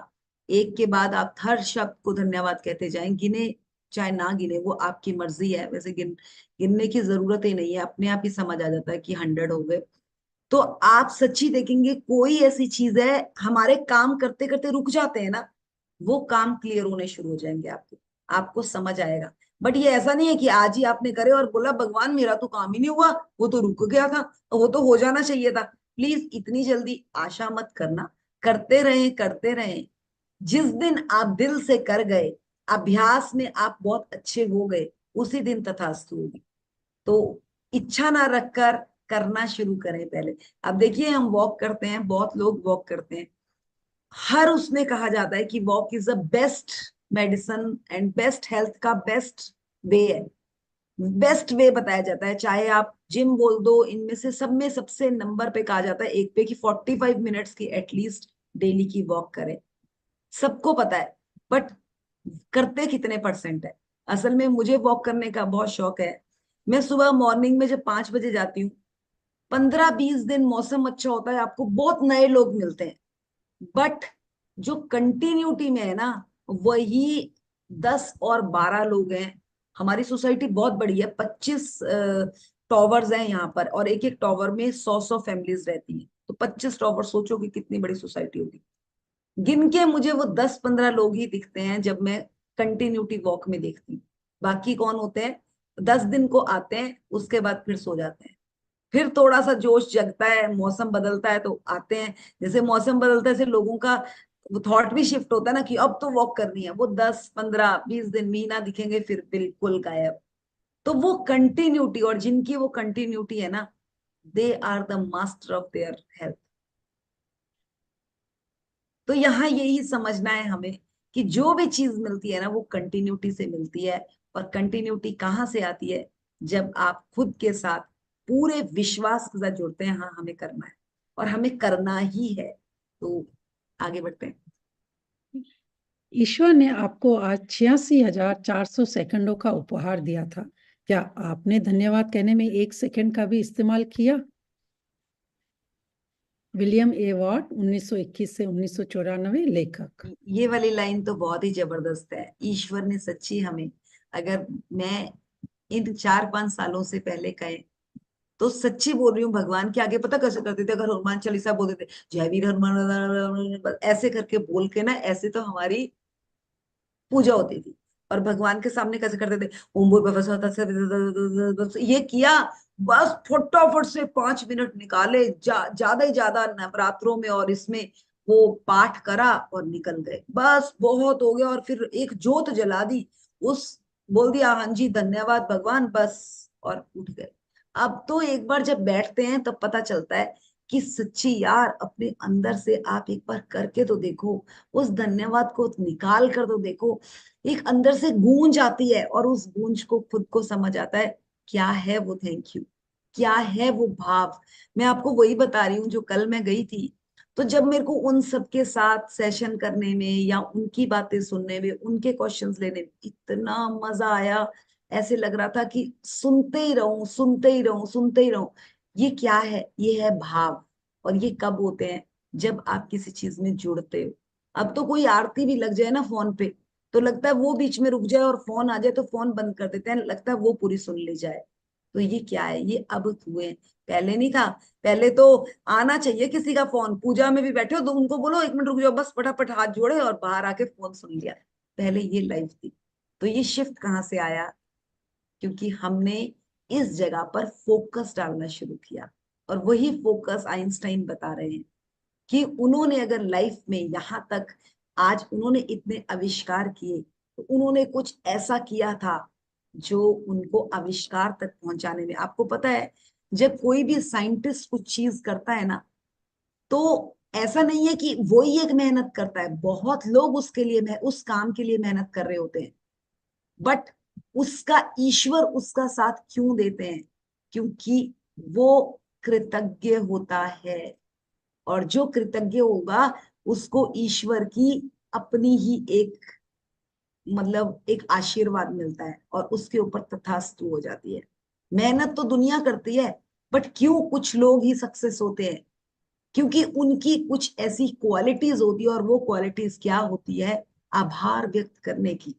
एक के बाद आप हर शब्द को धन्यवाद कहते जाएं, गिने चाहे ना गिने वो आपकी मर्जी है। वैसे गिनने की जरूरत ही नहीं है, अपने आप ही समझ आ जाता है कि 100 हो गए। तो आप सच्ची देखेंगे कोई ऐसी चीज है, हमारे काम करते करते रुक जाते हैं ना, वो काम क्लियर होने शुरू हो जाएंगे आपके, आपको समझ आएगा। बट ये ऐसा नहीं है कि आज ही आपने करे और बोला भगवान मेरा तो काम ही नहीं हुआ, वो तो रुक गया था, वो तो हो जाना चाहिए था। प्लीज इतनी जल्दी आशा मत करना, करते रहें करते रहें। जिस दिन आप दिल से कर गए, अभ्यास में आप बहुत अच्छे हो गए, उसी दिन तथास्तु होगी। तो इच्छा ना रखकर करना शुरू करें पहले। अब देखिए हम वॉक करते हैं, बहुत लोग वॉक करते हैं, हर उसमें कहा जाता है कि walk is the best medicine and best health का बेस्ट वे है, बेस्ट वे बताया जाता है। चाहे आप जिम बोल दो, इनमें से सब में सबसे नंबर पे कहा जाता है एक पे कि 45 मिनट्स की एटलीस्ट डेली की वॉक करें। सबको पता है, बट करते कितने परसेंट है? असल में मुझे वॉक करने का बहुत शौक है। मैं सुबह मॉर्निंग में जब 5 बजे जाती हूँ, 15-20 दिन मौसम अच्छा होता है, आपको बहुत नए लोग मिलते हैं, बट जो कंटिन्यूटी में है ना, वही 10 और 12 लोग हैं। हमारी सोसाइटी बहुत बड़ी है, 25 टॉवर्स हैं यहाँ पर, और एक एक टॉवर में 100-100 फैमिलीज रहती हैं। तो 25 टॉवर, सोचो कि कितनी बड़ी सोसाइटी होगी। गिन के मुझे वो 10-15 लोग ही दिखते हैं जब मैं कंटिन्यूटी वॉक में देखती हूँ। बाकी कौन होते हैं? 10 दिन को आते हैं, उसके बाद फिर सो जाते हैं। फिर थोड़ा सा जोश जगता है, मौसम बदलता है तो आते हैं। जैसे मौसम बदलता है, जैसे लोगों का थॉट भी शिफ्ट होता है ना कि अब तो वॉक करनी है, वो 10-15-20 दिन, महीना दिखेंगे, फिर बिल्कुल गायब। तो वो कंटिन्यूटी, और जिनकी वो कंटिन्यूटी है ना, they are the master of their health. तो यहाँ यही समझना है हमें कि जो भी चीज मिलती है ना, वो कंटिन्यूटी से मिलती है। और कंटिन्यूटी कहाँ से आती है? जब आप खुद के साथ पूरे विश्वास के साथ जुड़ते हैं, हाँ हमें करना है और हमें करना ही है। तो आगे बढ़ते हैं। ईश्वर ने आपको आज 86,400 सेकंडों का उपहार दिया था। क्या आपने धन्यवाद कहने में 1 सेकंड का भी इस्तेमाल किया? विलियम ए वॉर्ड, 1921 से 1994, लेखक। ये वाली लाइन तो बहुत ही जबरदस्त है। ईश्वर ने सच्ची हमें, अगर मैं इन 4-5 सालों से पहले कहे तो सच्ची बोल रही हूँ, भगवान के आगे पता कैसे करते थे? अगर हनुमान चालीसा बोलते थे, जय वीर हनुमान, ऐसे करके बोल के ना, ऐसे तो हमारी पूजा होती थी। और भगवान के सामने कैसे करते थे? ओम भूर भुवः स्वः तत्सदिति, ये किया, बस फटाफट से 5 मिनट निकाले, ज्यादा ही ज्यादा नवरात्रों में और इसमें वो पाठ करा और निकल गए, बस बहुत हो गया। और फिर एक जोत जला दी, उस बोल दिया हाँ जी धन्यवाद भगवान, बस, और उठ गए। अब तो एक बार जब बैठते हैं तब पता चलता है कि सच्ची यार अपने अंदर से आप एक बार करके तो देखो, उस धन्यवाद को निकाल कर तो देखो, एक अंदर से गूंज आती है और उस गूंज को खुद को समझ आता है क्या है वो थैंक यू, क्या है वो भाव। मैं आपको वही बता रही हूँ, जो कल मैं गई थी, तो जब मेरे को उन सबके साथ सेशन करने में या उनकी बातें सुनने में, उनके क्वेश्चंस लेने में इतना मजा आया, ऐसे लग रहा था कि सुनते ही रहूं, सुनते ही रहूं, सुनते ही रहूं। ये क्या है? ये है भाव। और ये कब होते हैं? जब आप किसी चीज में जुड़ते हो। अब तो कोई आरती भी लग जाए ना फोन पे, तो लगता है वो बीच में रुक जाए, और फोन आ जाए तो फोन बंद कर देते हैं, लगता है वो पूरी सुन ली जाए। तो ये क्या है? ये अब हुए हैं, पहले नहीं था। पहले तो आना चाहिए किसी का फोन, पूजा में भी बैठे हो तो उनको बोलो 1 मिनट रुक जाओ, बस फटाफट हाथ जोड़े और बाहर आके फोन सुन लिया। पहले ये लाइफ थी। तो ये शिफ्ट कहाँ से आया? क्योंकि हमने इस जगह पर फोकस डालना शुरू किया। और वही फोकस आइंस्टाइन बता रहे हैं कि उन्होंने अगर लाइफ में यहां तक आज उन्होंने इतने आविष्कार किए, तो उन्होंने कुछ ऐसा किया था जो उनको आविष्कार तक पहुंचाने में, आपको पता है, जब कोई भी साइंटिस्ट कुछ चीज करता है ना, तो ऐसा नहीं है कि वो ही एक मेहनत करता है, बहुत लोग उसके लिए उस काम के लिए मेहनत कर रहे होते हैं। बट उसका ईश्वर उसका साथ क्यों देते हैं? क्योंकि वो कृतज्ञ होता है। और जो कृतज्ञ होगा उसको ईश्वर की अपनी ही एक, मतलब एक आशीर्वाद मिलता है, और उसके ऊपर तथास्तु हो जाती है। मेहनत तो दुनिया करती है, बट क्यों कुछ लोग ही सक्सेस होते हैं? क्योंकि उनकी कुछ ऐसी क्वालिटीज होती है, और वो क्वालिटीज क्या होती है? आभार व्यक्त करने की।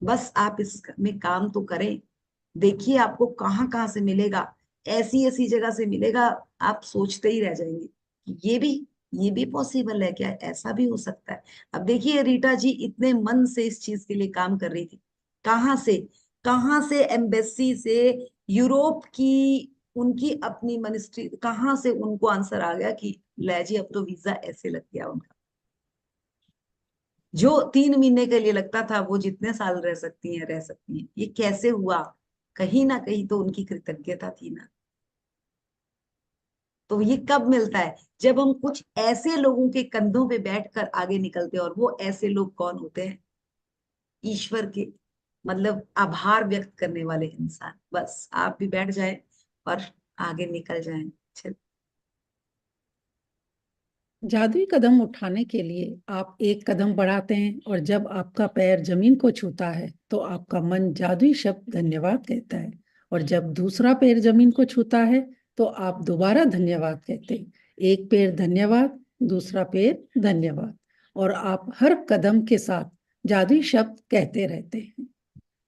बस आप इसमें काम तो करें, देखिए आपको कहाँ कहाँ से मिलेगा, ऐसी ऐसी जगह से मिलेगा, आप सोचते ही रह जाएंगे कि ये भी पॉसिबल है क्या, ऐसा भी हो सकता है। अब देखिए रीटा जी इतने मन से इस चीज के लिए काम कर रही थी, कहाँ से, कहाँ से, एम्बेसी से, यूरोप की उनकी अपनी मिनिस्ट्री, कहाँ से उनको आंसर आ गया कि ले जी अब तो वीजा ऐसे लग गया उनका। जो 3 महीने के लिए लगता था, वो जितने साल रह सकती हैं रह सकती हैं। ये कैसे हुआ? कहीं ना कहीं तो उनकी कृतज्ञता थी ना। तो ये कब मिलता है? जब हम कुछ ऐसे लोगों के कंधों पे बैठकर आगे निकलते हैं। और वो ऐसे लोग कौन होते हैं? ईश्वर के, मतलब आभार व्यक्त करने वाले इंसान। बस आप भी बैठ जाए और आगे निकल जाएं। चल। जादुई कदम उठाने के लिए आप एक कदम बढ़ाते हैं और जब आपका पैर जमीन को छूता है तो आपका मन जादुई शब्द धन्यवाद कहता है, और जब दूसरा पैर जमीन को छूता है तो आप दोबारा धन्यवाद कहते हैं। एक पैर धन्यवाद, दूसरा पैर धन्यवाद, और आप हर कदम के साथ जादुई शब्द कहते रहते हैं।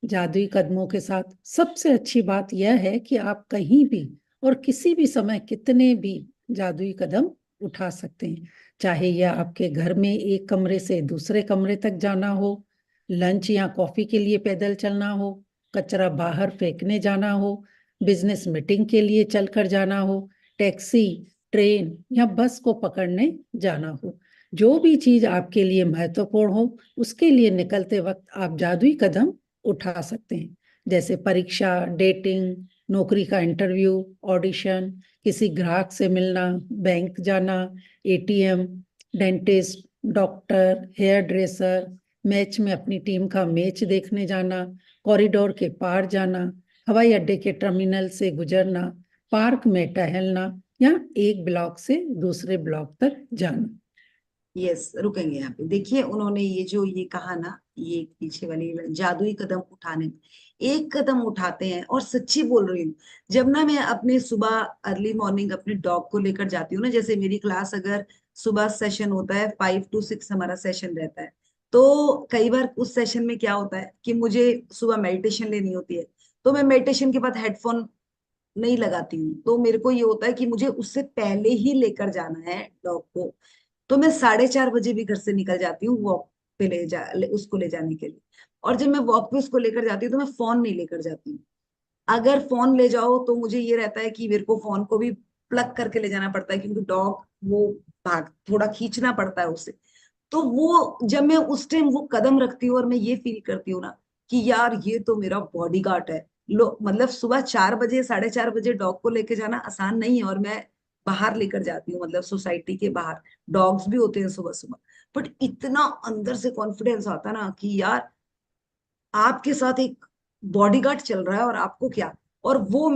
जादुई कदमों के साथ सबसे अच्छी बात यह है कि आप कहीं भी और किसी भी समय कितने भी जादुई कदम उठा सकते हैं। चाहे यह आपके घर में एक कमरे से दूसरे कमरे तक जाना हो, लंच या कॉफी के लिए पैदल चलना हो, कचरा बाहर फेंकने जाना हो, बिजनेस मीटिंग के लिए चलकर जाना हो, टैक्सी, ट्रेन या बस को पकड़ने जाना हो। जो भी चीज आपके लिए महत्वपूर्ण हो, उसके लिए निकलते वक्त आप जादुई कदम उठा सकते हैं। जैसे परीक्षा, डेटिंग, नौकरी का इंटरव्यू, ऑडिशन, किसी ग्राहक से मिलना, बैंक जाना, ATM, dentist, doctor, hair dresser, match में अपनी टीम का मैच देखने जाना, कॉरिडोर के पार जाना, हवाई अड्डे के टर्मिनल से गुजरना, पार्क में टहलना या एक ब्लॉक से दूसरे ब्लॉक तक जाना। यस, रुकेंगे यहाँ पे। देखिए उन्होंने ये जो ये कहा ना, ये पीछे वाली जादुई कदम उठाने, एक कदम उठाते हैं। और सच्ची बोल रही हूँ, जब ना मैं अपने सुबह अर्ली मॉर्निंग अपने डॉग को लेकर जाती हूँ ना, जैसे मेरी क्लास अगर सुबह सेशन होता है 5 to 6 हमारा सेशन रहता है, तो कई बार उस सेशन में क्या होता है कि मुझे सुबह मेडिटेशन लेनी होती है। तो मैं मेडिटेशन के बाद हेडफोन नहीं लगाती हूँ, तो मेरे को ये होता है कि मुझे उससे पहले ही लेकर जाना है डॉग को। तो मैं 4:30 बजे भी घर से निकल जाती हूँ वॉक पे उसको ले जाने के लिए। और जब मैं वॉक पे उसको लेकर जाती हूँ तो मैं फोन नहीं लेकर जाती हूँ। अगर फोन ले जाओ तो मुझे ये रहता है कि मेरे को फोन को भी प्लग करके ले जाना पड़ता है, क्योंकि डॉग वो भाग थोड़ा खींचना पड़ता है उसे। तो वो जब मैं उस टाइम वो कदम रखती हूँ और मैं ये फील करती हूँ ना कि यार ये तो मेरा बॉडीगार्ड है। लो मतलब सुबह 4 बजे 4:30 बजे डॉग को लेके जाना आसान नहीं है। और मैं बाहर लेकर जाती हूँ, मतलब सोसाइटी के बाहर डॉग्स भी होते हैं सुबह सुबह, बट इतना अंदर से कॉन्फिडेंस आता ना कि यार आपके साथ एक बॉडीगार्ड चल रहा है और आपको क्या। और वो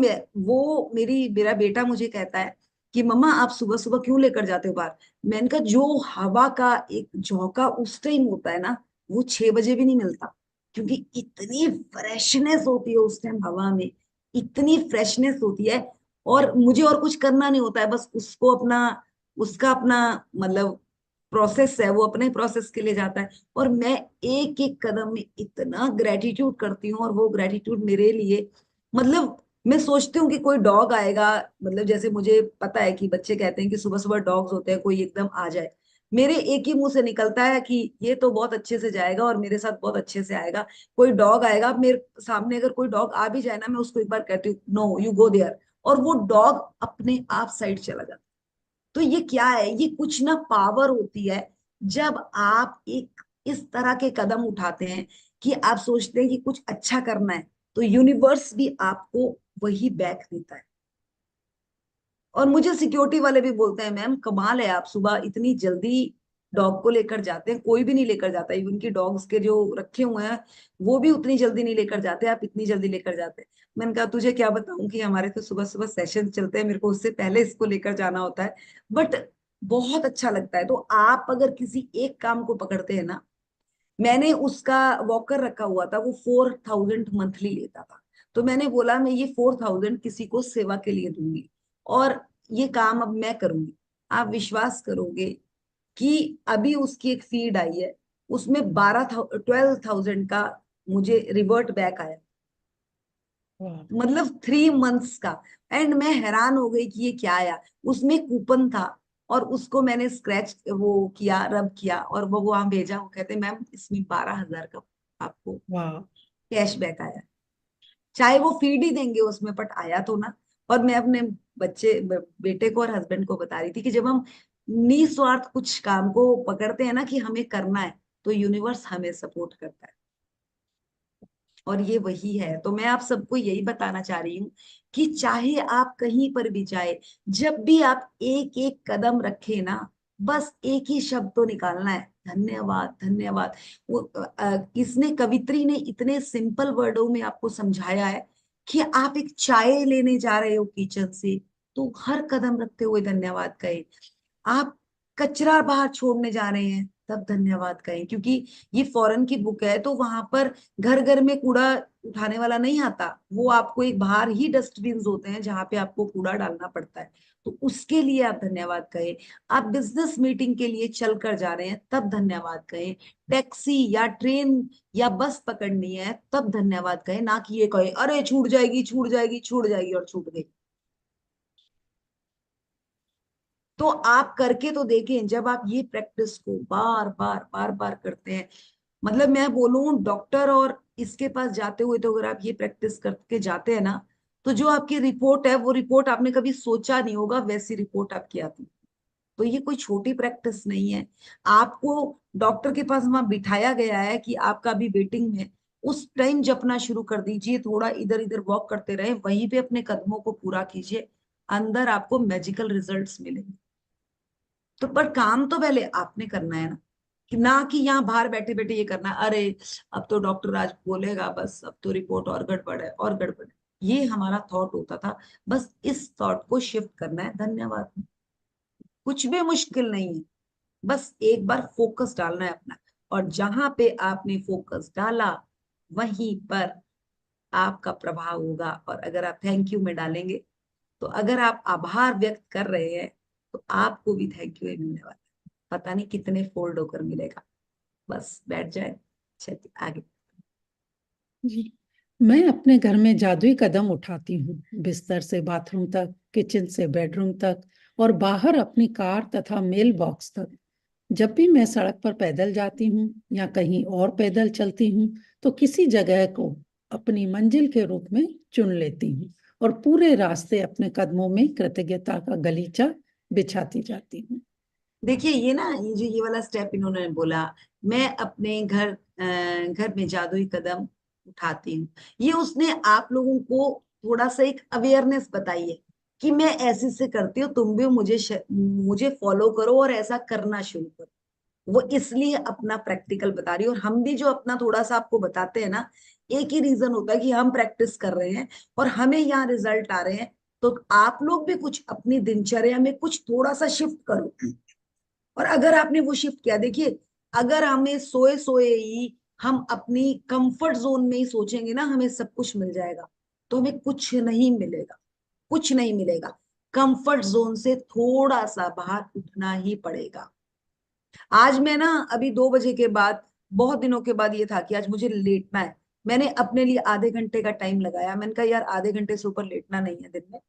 मेरा बेटा मुझे कहता है कि मम्मा आप सुबह सुबह क्यों लेकर जाते हो बाहर। मैंने कहा जो हवा का एक झोंका उस टाइम होता है ना, वो 6 बजे भी नहीं मिलता, क्योंकि इतनी फ्रेशनेस होती है उस टाइम हवा में, इतनी फ्रेशनेस होती है। और मुझे और कुछ करना नहीं होता है, बस उसको अपना, उसका अपना मतलब प्रोसेस है, वो अपने प्रोसेस के लिए जाता है। और मैं एक एक कदम में इतना ग्रेटिट्यूड करती हूँ, और वो ग्रेटिट्यूड मेरे लिए मतलब मैं सोचती हूँ कि कोई डॉग आएगा, मतलब जैसे मुझे पता है कि बच्चे कहते हैं कि सुबह सुबह डॉग्स होते हैं, कोई एकदम आ जाए, मेरे एक ही मुंह से निकलता है कि ये तो बहुत अच्छे से जाएगा और मेरे साथ बहुत अच्छे से आएगा। कोई डॉग आएगा मेरे सामने, अगर कोई डॉग आ भी जाए ना, मैं उसको एक बार कहती हूँ नो यू गो देयर, और वो डॉग अपने आप साइड चला जाता है। तो ये क्या है, ये कुछ ना पावर होती है जब आप एक इस तरह के कदम उठाते हैं कि आप सोचते हैं कि कुछ अच्छा करना है, तो यूनिवर्स भी आपको वही बैक देता है। और मुझे सिक्योरिटी वाले भी बोलते हैं मैम कमाल है, आप सुबह इतनी जल्दी डॉग को लेकर जाते हैं, कोई भी नहीं लेकर जाता, इवन की डॉग्स के जो रखे हुए हैं वो भी उतनी जल्दी नहीं लेकर जाते, आप इतनी जल्दी लेकर जाते हैं। मैंने कहा तुझे क्या बताऊं कि हमारे तो सुबह सुबह सेशन चलते हैं, मेरे को उससे पहले इसको लेकर जाना होता है, बट बहुत अच्छा लगता है। तो आप अगर किसी एक काम को पकड़ते हैं ना, मैंने उसका वॉकर रखा हुआ था, वो 4000 मंथली लेता था, तो मैंने बोला मैं ये 4000 किसी को सेवा के लिए दूंगी, और ये काम अब मैं करूंगी। आप विश्वास करोगे कि अभी उसकी एक फीड आई है, उसमें 12,000 का मुझे रिवर्ट बैक आया, वाह। मतलब 3 मंथ्स का। एंड मैं हैरान हो गई कि ये क्या आया, उसमें कूपन था, और उसको मैंने स्क्रैच वो किया, रब किया, और वो वहां भेजा, वो कहते मैम इसमें 12,000 का आपको वाह। कैशबैक आया। चाहे वो फीड ही देंगे उसमें, बट आया तो ना। और मैं अपने बेटे को और हस्बैंड को बता रही थी कि जब हम निस्वार्थ कुछ काम को पकड़ते हैं ना कि हमें करना है, तो यूनिवर्स हमें सपोर्ट करता है। और ये वही है। तो मैं आप सबको यही बताना चाह रही हूँ कि चाहे आप कहीं पर भी जाए, जब भी आप एक एक कदम रखे ना, बस एक ही शब्द तो निकालना है, धन्यवाद धन्यवाद। वो इसने, कवित्री ने इतने सिंपल वर्डों में आपको समझाया है कि आप एक चाय लेने जा रहे हो किचन से, तो हर कदम रखते हुए धन्यवाद कहे। आप कचरा बाहर छोड़ने जा रहे हैं, तब धन्यवाद कहें, क्योंकि ये फॉरेन की बुक है, तो वहां पर घर घर में कूड़ा उठाने वाला नहीं आता, वो आपको एक बाहर ही डस्टबिन होते हैं जहां पे आपको कूड़ा डालना पड़ता है, तो उसके लिए आप धन्यवाद कहें। आप बिजनेस मीटिंग के लिए चल कर जा रहे हैं, तब धन्यवाद कहें। टैक्सी या ट्रेन या बस पकड़नी है, तब धन्यवाद कहें, ना कि ये कहे अरे छूट जाएगी छूट जाएगी छूट जाएगी और छूट गई। तो आप करके तो देखें, जब आप ये प्रैक्टिस को बार बार बार बार करते हैं, मतलब मैं बोलूं डॉक्टर और इसके पास जाते हुए, तो अगर आप ये प्रैक्टिस करके जाते हैं ना, तो जो आपकी रिपोर्ट है, वो रिपोर्ट आपने कभी सोचा नहीं होगा वैसी रिपोर्ट आपकी आती। तो ये कोई छोटी प्रैक्टिस नहीं है। आपको डॉक्टर के पास वहां बिठाया गया है कि आपका अभी वेटिंग में, उस टाइम जपना शुरू कर दीजिए, थोड़ा इधर इधर वॉक करते रहे, वहीं पे अपने कदमों को पूरा कीजिए, अंदर आपको मैजिकल रिजल्ट्स मिलेंगे। तो पर काम तो पहले आपने करना है ना, कि ना कि यहाँ बाहर बैठे बैठे ये करना है, अरे अब तो डॉक्टर आज बोलेगा, बस अब तो रिपोर्ट और गड़बड़ है और गड़बड़ है। ये हमारा थॉट होता था, बस इस थॉट को शिफ्ट करना है धन्यवाद। कुछ भी मुश्किल नहीं है, बस एक बार फोकस डालना है अपना, और जहां पे आपने फोकस डाला वहीं पर आपका प्रभाव होगा। और अगर आप थैंक यू में डालेंगे, तो अगर आप आभार व्यक्त कर रहे हैं, तो आपको भी थैंक यू मिलने वाला है, पता नहीं कितने फोल्ड होकर मिलेगा। बस बैठ जाए, चलिए आगे। जी। मैं अपने घर में जादुई कदम उठाती हूँ, बिस्तर से बाथरूम तक, किचन से बेडरूम तक, और बाहर अपनी कार तथा मेल बॉक्स तक। जब भी मैं सड़क पर पैदल जाती हूँ या कहीं और पैदल चलती हूँ, तो किसी जगह को अपनी मंजिल के रूप में चुन लेती हूँ और पूरे रास्ते अपने कदमों में कृतज्ञता का गलीचा बिछाती जाती हूँ। देखिए ये ना, ये जो ये वाला स्टेप इन्होंने बोला, मैं अपने घर में जादुई कदम उठाती हूँ, ये उसने आप लोगों को थोड़ा सा एक अवेयरनेस बताई है कि मैं ऐसे से करती हूँ, तुम भी मुझे फॉलो करो और ऐसा करना शुरू करो। वो इसलिए अपना प्रैक्टिकल बता रही है। और हम भी जो अपना थोड़ा सा आपको बताते हैं ना, एक ही रीजन होता है कि हम प्रैक्टिस कर रहे हैं और हमें यहाँ रिजल्ट आ रहे हैं। तो आप लोग भी कुछ अपनी दिनचर्या में कुछ थोड़ा सा शिफ्ट करो। और अगर आपने वो शिफ्ट किया, देखिए, अगर हमें सोए सोए ही हम अपनी कंफर्ट जोन में ही सोचेंगे ना हमें सब कुछ मिल जाएगा, तो हमें कुछ नहीं मिलेगा, कुछ नहीं मिलेगा। कंफर्ट जोन से थोड़ा सा बाहर उठना ही पड़ेगा। आज मैं ना अभी 2 बजे के बाद, बहुत दिनों के बाद ये था कि आज मुझे लेटना है। मैंने अपने लिए आधे घंटे का टाइम लगाया। मैंने कहा यार आधे घंटे से ऊपर लेटना नहीं है दिन में,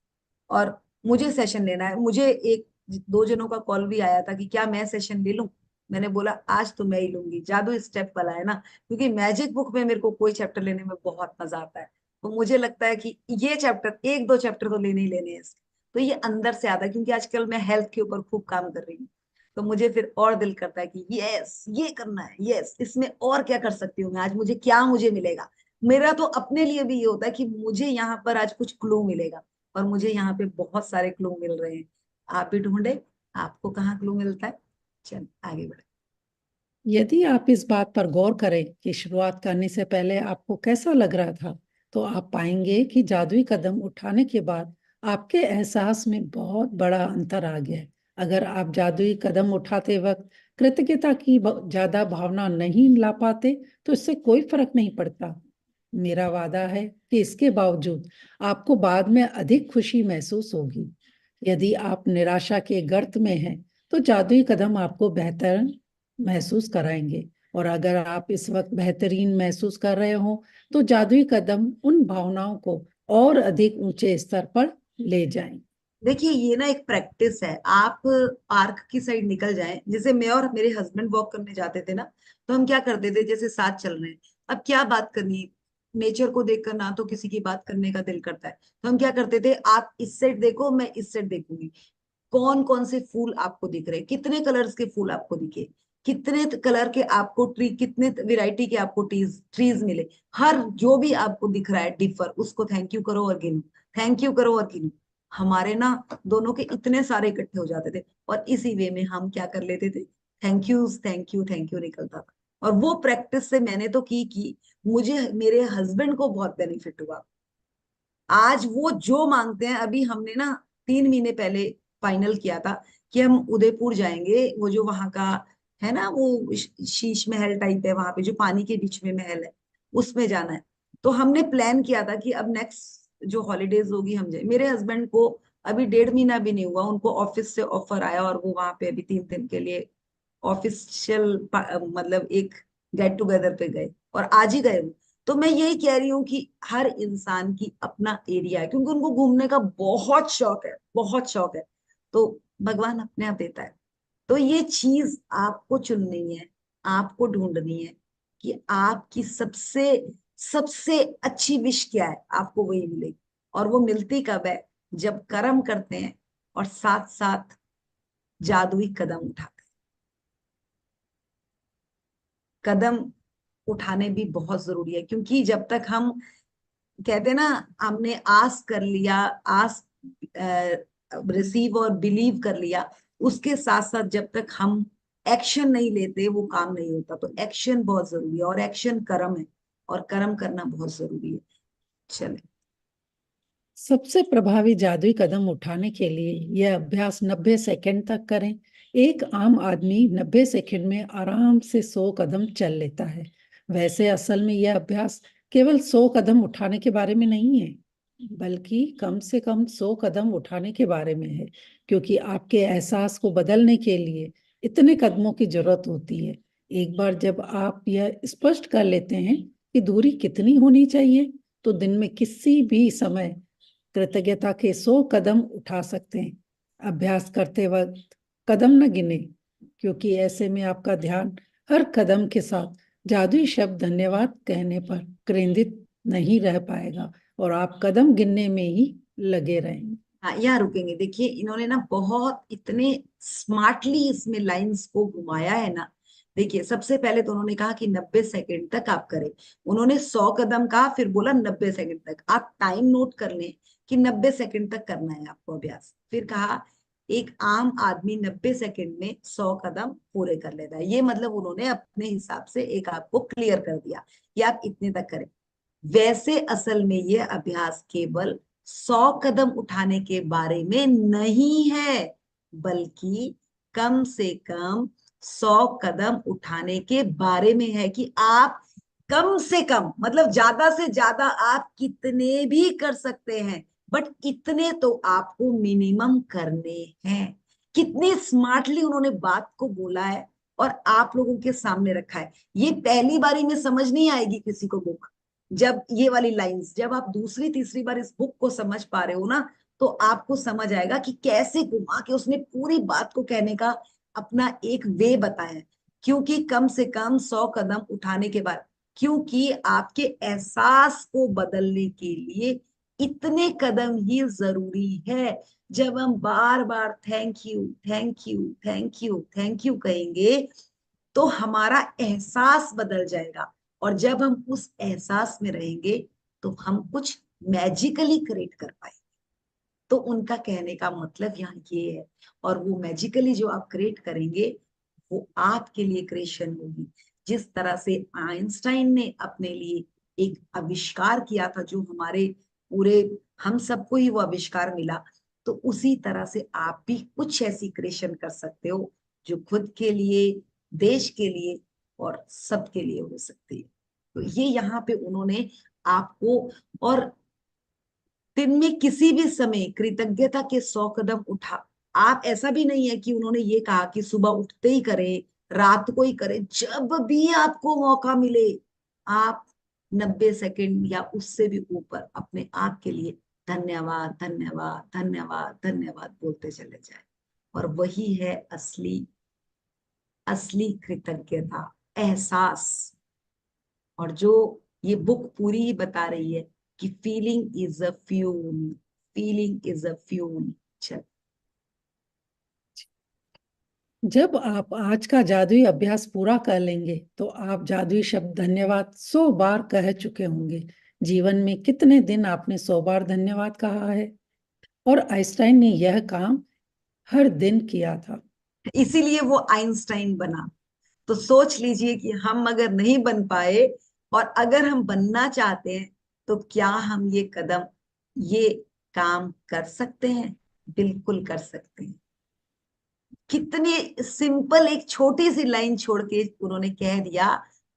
और मुझे सेशन लेना है। मुझे एक 2 जनों का कॉल भी आया था कि क्या मैं सेशन ले लूं। मैंने बोला आज तो मैं ही लूंगी। जादू स्टेप वाला है ना, क्योंकि मैजिक बुक में मेरे को कोई चैप्टर लेने में बहुत मजा आता है। तो मुझे लगता है कि ये चैप्टर, 1-2 चैप्टर तो लेने ही लेने हैं इसके। तो ये अंदर से आता है, क्योंकि आजकल मैं हेल्थ के ऊपर खूब काम कर रही हूँ। तो मुझे फिर और दिल करता है कि यस ये करना है, यस इसमें और क्या कर सकती हूँ मैं, आज मुझे क्या मुझे मिलेगा। मेरा तो अपने लिए भी ये होता है कि मुझे यहाँ पर आज कुछ क्लू मिलेगा, और मुझे यहाँ पे बहुत सारे क्लू मिल रहे हैं। आप भी ढूंढे, आपको कहाँ क्लू मिलता है। चल आगे बढ़े। यदि आप इस बात पर गौर करें कि शुरुआत करने से पहले आपको कैसा लग रहा था, तो आप पाएंगे कि जादुई कदम उठाने के बाद आपके एहसास में बहुत बड़ा अंतर आ गया है। अगर आप जादुई कदम उठाते वक्त कृतज्ञता की ज्यादा भावना नहीं ला पाते, तो इससे कोई फर्क नहीं पड़ता। मेरा वादा है कि इसके बावजूद आपको बाद में अधिक खुशी महसूस होगी। यदि आप निराशा के गर्त में हैं, तो जादुई कदम आपको बेहतर महसूस कराएंगे। और अगर आप इस वक्त बेहतरीन महसूस कर रहे हो, तो जादुई कदम उन भावनाओं को और अधिक ऊंचे स्तर पर ले जाएं। देखिए ये ना एक प्रैक्टिस है। आप पार्क की साइड निकल जाएं, जैसे मैं और मेरे हस्बैंड वॉक करने जाते थे ना, तो हम क्या करते थे, जैसे साथ चल रहे हैं, अब क्या बात करनी, नेचर को देखकर ना तो किसी की बात करने का दिल करता है। तो हम क्या करते थे, आप इस साइड देखो मैं इस साइड देखूंगी, कौन कौन से फूल आपको दिख रहे हैं, कितने कलर्स के फूल आपको दिखे, कितने कलर के आपको ट्री, कितने वैरायटी के आपको ट्रीज ट्रीज मिले, हर जो भी आपको दिख रहा है डिफर, उसको थैंक यू करो और गिनो, थैंक यू करो और गिनो। हमारे ना दोनों के इतने सारे इकट्ठे हो जाते थे, और इसी वे में हम क्या कर लेते थे, thank you thank you thank you निकलता था। और वो प्रैक्टिस से मैंने तो की मुझे मेरे हस्बैंड को बहुत बेनिफिट हुआ। आज वो जो मांगते हैं, अभी हमने ना 3 महीने पहले फाइनल किया था कि हम उदयपुर जाएंगे, वो जो वहां का है ना, वो शीश महल टाइप है वहां पे, जो पानी के बीच में महल है, उसमें जाना है। तो हमने प्लान किया था कि अब नेक्स्ट जो हॉलीडेज होगी हम जाए। मेरे हस्बैंड को अभी 1.5 महीना भी नहीं हुआ, उनको ऑफिस से ऑफर आया और वो वहां पे अभी 3 दिन के लिए ऑफिशियल मतलब एक गेट टुगेदर पे गए, और आज ही गए वो। तो मैं यही कह रही हूँ कि हर इंसान की अपना एरिया है, क्योंकि उनको घूमने का बहुत शौक है, बहुत शौक है। तो भगवान अपने आप देता है। तो ये चीज आपको चुननी है, आपको ढूंढनी है कि आपकी सबसे सबसे अच्छी विश क्या है, आपको वही मिलेगी। और वो मिलती कब है, जब कर्म करते हैं और साथ साथ जादुई कदम उठाते हैं। कदम उठाने भी बहुत जरूरी है, क्योंकि जब तक हम कहते हैं ना, हमने आस कर लिया, आस रिसीव और बिलीव कर लिया, उसके साथ साथ जब तक हम एक्शन नहीं लेते वो काम नहीं होता। तो एक्शन बहुत जरूरी है, और एक्शन कर्म है, और कर्म करना बहुत जरूरी है। चले। सबसे प्रभावी जादुई कदम उठाने के लिए यह अभ्यास 90 सेकंड तक करें। एक आम आदमी 90 सेकंड में आराम से 100 कदम चल लेता है। वैसे असल में यह अभ्यास केवल 100 कदम उठाने के बारे में नहीं है, बल्कि कम से कम 100 कदम उठाने के बारे में है, क्योंकि आपके एहसास को बदलने के लिए इतने कदमों की जरूरत होती है। एक बार जब आप यह स्पष्ट कर लेते हैं कि दूरी कितनी होनी चाहिए, तो दिन में किसी भी समय कृतज्ञता के 100 कदम उठा सकते हैं। अभ्यास करते वक्त कदम न गिने, क्योंकि ऐसे में आपका ध्यान हर कदम के साथ जादुई शब्द धन्यवाद कहने पर केंद्रित नहीं रह पाएगा, और आप कदम गिनने में ही लगे रहेंगे। हाँ यहाँ रुकेंगे। देखिए इन्होंने ना बहुत इतने स्मार्टली इसमें लाइंस को घुमाया है ना। देखिए सबसे पहले तो उन्होंने कहा कि 90 सेकंड तक आप करें, उन्होंने 100 कदम कहा, फिर बोला 90 सेकंड तक। आप टाइम नोट कर लें कि 90 सेकंड तक करना है आपको अभ्यास। फिर कहा एक आम आदमी 90 सेकंड में 100 कदम पूरे कर लेता है। ये मतलब उन्होंने अपने हिसाब से एक आपको क्लियर कर दिया कि आप इतने तक करें। वैसे असल में ये अभ्यास केवल 100 कदम उठाने के बारे में नहीं है, बल्कि कम से कम 100 कदम उठाने के बारे में है कि आप कम से कम, मतलब ज्यादा से ज्यादा आप कितने भी कर सकते हैं, बट इतने तो आपको मिनिमम करने हैं। कितनी स्मार्टली उन्होंने बात को बोला है और आप लोगों के सामने रखा है। ये पहली बारी में समझ नहीं आएगी किसी को बुक, जब ये वाली लाइंस जब आप दूसरी तीसरी बार इस बुक को समझ पा रहे हो ना, तो आपको समझ आएगा कि कैसे घुमा के उसने पूरी बात को कहने का अपना एक वे बताया है। क्योंकि कम से कम 100 कदम उठाने के बाद, क्योंकि आपके एहसास को बदलने के लिए इतने कदम ही जरूरी है। जब हम बार बार thank you thank you thank you thank you कहेंगे तो हमारा एहसास बदल जाएगा, और जब हम उस एहसास में रहेंगे तो हम कुछ मैजिकली क्रिएट कर पाएंगे। तो उनका कहने का मतलब यहाँ ये है, और वो मैजिकली जो आप क्रिएट करेंगे वो आपके लिए क्रिएशन होगी। जिस तरह से आइंस्टाइन ने अपने लिए एक आविष्कार किया था, जो हमारे पूरे हम सबको ही वो आविष्कार मिला, तो उसी तरह से आप भी कुछ ऐसी क्रिएशन कर सकते हो जो खुद के लिए, देश के लिए और सबके लिए हो सकती है। तो ये यहाँ पे उन्होंने आपको, और दिन में किसी भी समय कृतज्ञता के 100 कदम उठा। आप, ऐसा भी नहीं है कि उन्होंने ये कहा कि सुबह उठते ही करें, रात को ही करें, जब भी आपको मौका मिले आप 90 सेकंड या उससे भी ऊपर अपने आप के लिए धन्यवाद धन्यवाद धन्यवाद धन्यवाद बोलते चले जाए। और वही है असली असली कृतज्ञता, एहसास। और जो ये बुक पूरी ही बता रही है कि feeling is a fuel, feeling is a fuel. चल, जब आप आज का जादुई अभ्यास पूरा कर लेंगे तो आप जादुई शब्द धन्यवाद 100 बार कह चुके होंगे। जीवन में कितने दिन आपने 100 बार धन्यवाद कहा है? और आइंस्टाइन ने यह काम हर दिन किया था। इसीलिए वो आइंस्टाइन बना। तो सोच लीजिए कि हम अगर नहीं बन पाए, और अगर हम बनना चाहते हैं, तो क्या हम ये काम कर सकते हैं? बिल्कुल कर सकते हैं। कितने सिंपल एक छोटी सी लाइन छोड़ के उन्होंने कह दिया,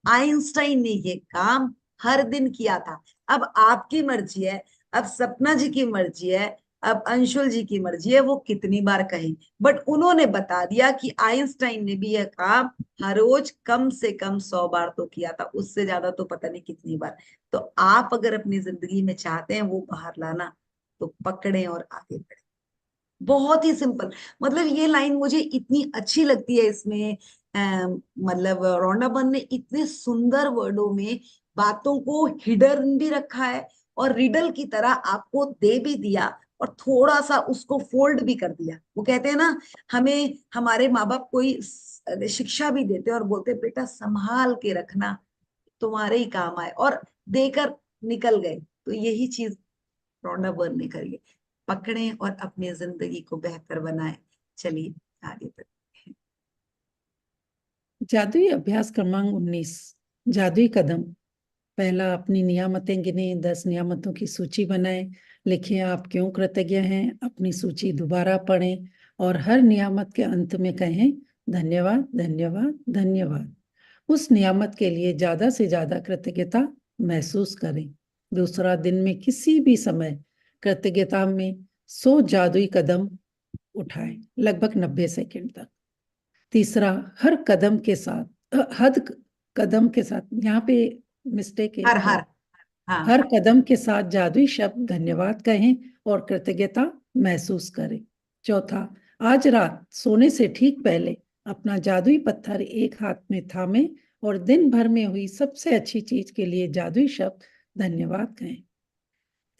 आइंस्टाइन ने ये काम हर दिन किया था। अब आपकी मर्जी है, अब सपना जी की मर्जी है, अब अंशुल जी की मर्जी है वो कितनी बार कहें, बट उन्होंने बता दिया कि आइंस्टाइन ने भी यह काम हर रोज कम से कम 100 बार तो किया था, उससे ज्यादा तो पता नहीं कितनी बार। तो आप अगर अपनी जिंदगी में चाहते हैं वो बाहर लाना, तो पकड़े और आगे बढ़े। बहुत ही सिंपल। मतलब ये लाइन मुझे इतनी अच्छी लगती है इसमें, मतलब रोंडा बर्न ने इतने सुंदर वर्डों में बातों को हिडन भी रखा है, और रिडल की तरह आपको दे भी दिया, और थोड़ा सा उसको फोल्ड भी कर दिया। वो कहते हैं ना, हमें हमारे माँ बाप कोई शिक्षा भी देते हैं और बोलते हैं बेटा संभाल के रखना, तुम्हारे ही काम आए, और देकर निकल गए। तो यही चीज रोंडा बर्न ने करी है। पकड़ें और अपनी जिंदगी को बेहतर बनाएं। चलिए आगे बढ़ते हैं। जादुई अभ्यास क्रमांक 19, जादुई कदम। पहला, अपनी नियामतें गिने, 10 नियामतों की सूची बनाएं। लिखिए आप क्यों कृतज्ञ हैं। अपनी सूची दोबारा पढ़ें और हर नियामत के अंत में कहें धन्यवाद धन्यवाद धन्यवाद। उस नियामत के लिए ज्यादा से ज्यादा कृतज्ञता महसूस करें। दूसरा, दिन में किसी भी समय कृतज्ञता में 100 जादुई कदम उठाएं, लगभग 90 सेकंड तक। तीसरा, हर कदम के साथ यहाँ पे मिस्टेक है। हर हर हाँ, हर कदम के साथ जादुई शब्द धन्यवाद कहें और कृतज्ञता महसूस करें। चौथा, आज रात सोने से ठीक पहले अपना जादुई पत्थर एक हाथ में थामें और दिन भर में हुई सबसे अच्छी चीज के लिए जादुई शब्द धन्यवाद कहें।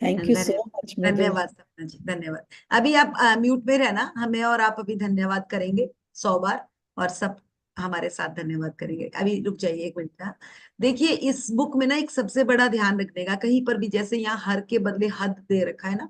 Thank you so much. धन्यवाद सपना जी, धन्यवाद। अभी आप म्यूट में रहना, हमें और आप अभी धन्यवाद करेंगे 100 बार, और सब हमारे साथ धन्यवाद करेंगे। अभी रुक जाइए 1 मिनट का। देखिए इस बुक में ना एक सबसे बड़ा ध्यान रखने का, कहीं पर भी जैसे यहाँ हर के बदले हद दे रखा है ना,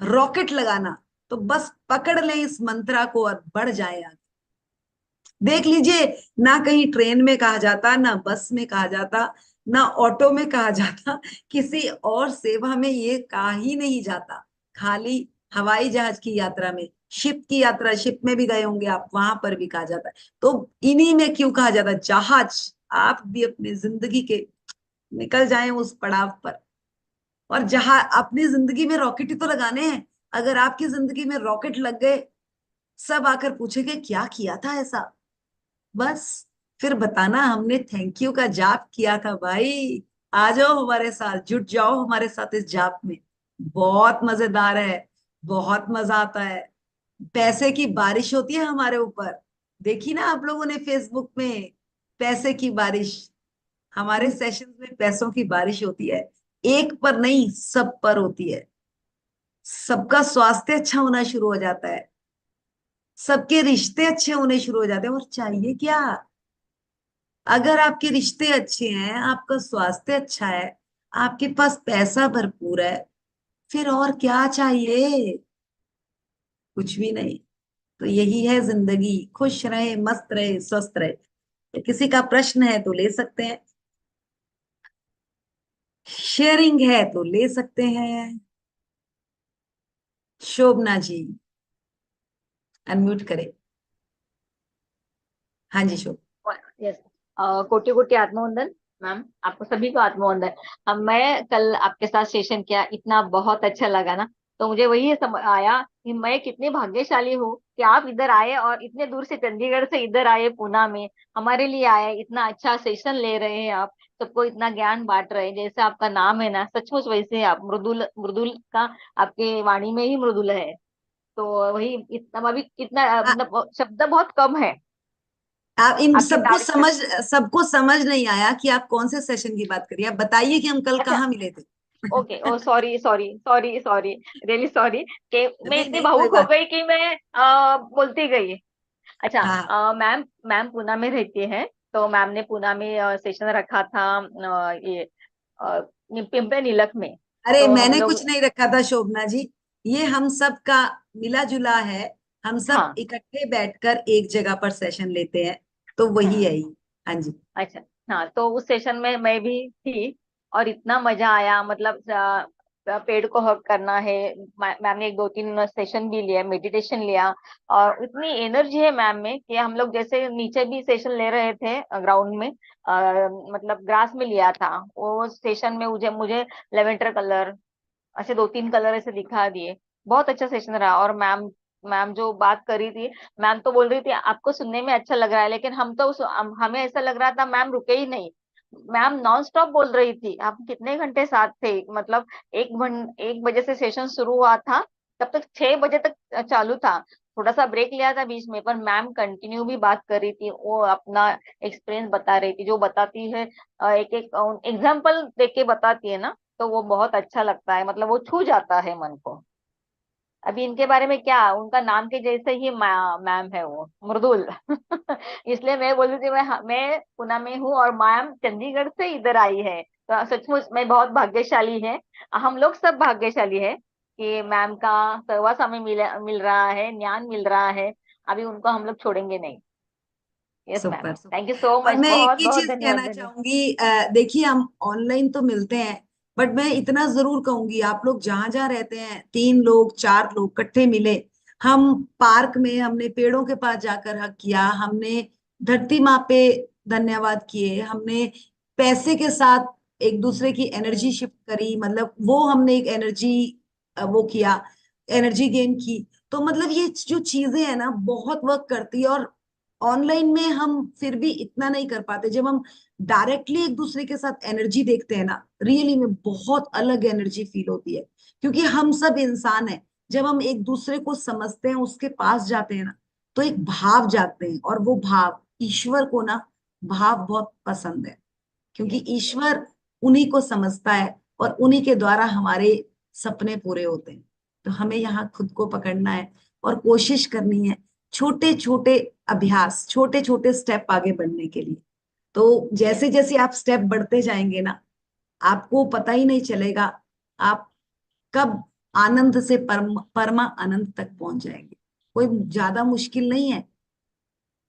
रॉकेट लगाना, तो बस पकड़ लें इस मंत्रा को और बढ़ जाए आगे। देख लीजिए, ना कहीं ट्रेन में कहा जाता, ना बस में कहा जाता, ना ऑटो में कहा जाता, किसी और सेवा में ये कहा ही नहीं जाता। खाली हवाई जहाज की यात्रा में, शिप की यात्रा, शिप में भी गए होंगे आप, वहां पर भी कहा जाता है। तो इन्हीं में क्यों कहा जाता है जहाज। आप भी अपनी जिंदगी के निकल जाएं उस पड़ाव पर, और जहां अपनी जिंदगी में रॉकेट ही तो लगाने हैं। अगर आपकी जिंदगी में रॉकेट लग गए, सब आकर पूछेंगे क्या किया था ऐसा, बस फिर बताना हमने थैंक यू का जाप किया था भाई। आ जाओ हमारे साथ, जुट जाओ हमारे साथ इस जाप में। बहुत मजेदार है, बहुत मजा आता है। पैसे की बारिश होती है हमारे ऊपर। देखी ना आप लोगों ने फेसबुक में, पैसे की बारिश। हमारे सेशंस में पैसों की बारिश होती है, एक पर नहीं सब पर होती है। सबका स्वास्थ्य अच्छा होना शुरू हो जाता है, सबके रिश्ते अच्छे होने शुरू हो जाते हैं। और चाहिए क्या, अगर आपके रिश्ते अच्छे हैं, आपका स्वास्थ्य अच्छा है, आपके पास पैसा भरपूर है, फिर और क्या चाहिए। कुछ भी नहीं। तो यही है जिंदगी, खुश रहे, मस्त रहे, स्वस्थ रहे। तो किसी का प्रश्न है तो ले सकते हैं, शेयरिंग है तो ले सकते हैं। शोभना जी अनम्यूट करें। हाँ जी शोभ। यस, कोटि कोटि आत्मवंदन मैम, आपको सभी को आत्मवंदन। मैं कल आपके साथ सेशन किया, इतना बहुत अच्छा लगा ना। तो मुझे वही समझ आया कि मैं कितनी भाग्यशाली हूँ कि आप इधर आए और इतने दूर से चंडीगढ़ से इधर आए, पूना में हमारे लिए आए, इतना अच्छा सेशन ले रहे हैं आप, सबको इतना ज्ञान बांट रहे हैं। जैसे आपका नाम है ना, सचमुच वैसे आप मृदुल, मृदुल का आपके वाणी में ही मृदुल है। तो वही इतना अभी कितना आ, मतलब शब्द बहुत कम है आप इन आपकी तारीफ। सबको समझ नहीं आया कि आप कौन से सेशन की बात करिए। आप बताइए कि हम कल अच्छा, कहाँ मिले थे। Okay, oh sorry sorry sorry sorry, really sorry कि मैं नहीं इतनी नहीं कोई भावुक हो बात। गई कि मैं बोलती गई। अच्छा, हाँ, मैम मैम पूना में रहती है, तो मैम ने पूना में सेशन रखा था, ये पिंपे नीलक में। अरे तो हम मैंने लोग, कुछ नहीं रखा था शोभना जी, ये हम सब का मिला जुला है। हम सब हाँ, इकट्ठे बैठकर एक जगह पर सेशन लेते हैं, तो वही हाँ, है ये। हाँ जी। अच्छा, हाँ, तो उस सेशन में मैं भी थी और इतना मजा आया, मतलब पेड़ को हक करना है। मैम ने एक दो तीन सेशन भी लिया, मेडिटेशन लिया, और इतनी एनर्जी है मैम में कि हम लोग जैसे नीचे भी सेशन ले रहे थे ग्राउंड में, मतलब ग्रास में लिया था वो सेशन में। मुझे मुझे लेवेंडर कलर, ऐसे दो तीन कलर ऐसे दिखा दिए। बहुत अच्छा सेशन रहा। और मैम मैम जो बात करी थी, मैम तो बोल रही थी आपको सुनने में अच्छा लग रहा है, लेकिन हमें ऐसा लग रहा था मैम रुके ही नहीं। मैम नॉन स्टॉप बोल रही थी। आप कितने घंटे साथ थे, मतलब 1 बजे से सेशन शुरू हुआ था, तब तक 6 बजे तक चालू था। थोड़ा सा ब्रेक लिया था बीच में, पर मैम कंटिन्यू भी बात कर रही थी, वो अपना एक्सपीरियंस बता रही थी, जो बताती है एक एक एग्जाम्पल देके के बताती है ना, तो वो बहुत अच्छा लगता है, मतलब वो छू जाता है मन को। अभी इनके बारे में क्या, उनका नाम के जैसे ही मैम है वो मृदुल। इसलिए मैं बोल रही थी मैं पुणे में हूँ और मैम चंडीगढ़ से इधर आई है, तो सचमुच मैं बहुत भाग्यशाली है। हम लोग सब भाग्यशाली है कि मैम का सहवास हमें मिल रहा है, ज्ञान मिल रहा है। अभी उनको हम लोग छोड़ेंगे नहीं। Yes ma'am, super super. Thank you सो और मच, मैं एक बहुत ही बहुत चीज धन्यवाद, कहना चाहूंगी, देखिए हम ऑनलाइन तो मिलते हैं, बट मैं इतना जरूर कहूंगी, आप लोग जहां जहां रहते हैं, 3 लोग 4 लोग इकट्ठे मिले, हम पार्क में हमने पेड़ों के पास जाकर हक किया, हमने धरती माँ पे धन्यवाद किए, हमने पैसे के साथ एक दूसरे की एनर्जी शिफ्ट करी, मतलब वो हमने एक एनर्जी वो किया, एनर्जी गेन की। तो मतलब ये जो चीजें हैं ना बहुत वर्क करती है। और ऑनलाइन में हम फिर भी इतना नहीं कर पाते, जब हम डायरेक्टली एक दूसरे के साथ एनर्जी देखते हैं ना, रियली में बहुत अलग एनर्जी फील होती है, क्योंकि हम सब इंसान हैं। जब हम एक दूसरे को समझते हैं, उसके पास जाते हैं ना, तो एक भाव जागते हैं, और वो भाव ईश्वर को ना, भाव बहुत पसंद है, क्योंकि ईश्वर उन्हीं को समझता है, और उन्हीं के द्वारा हमारे सपने पूरे होते हैं। तो हमें यहाँ खुद को पकड़ना है और कोशिश करनी है, छोटे छोटे अभ्यास, छोटे छोटे स्टेप आगे बढ़ने के लिए। तो जैसे जैसे आप स्टेप बढ़ते जाएंगे ना, आपको पता ही नहीं चलेगा आप कब आनंद से परमा आनंद तक पहुंच जाएंगे। कोई ज्यादा मुश्किल नहीं है,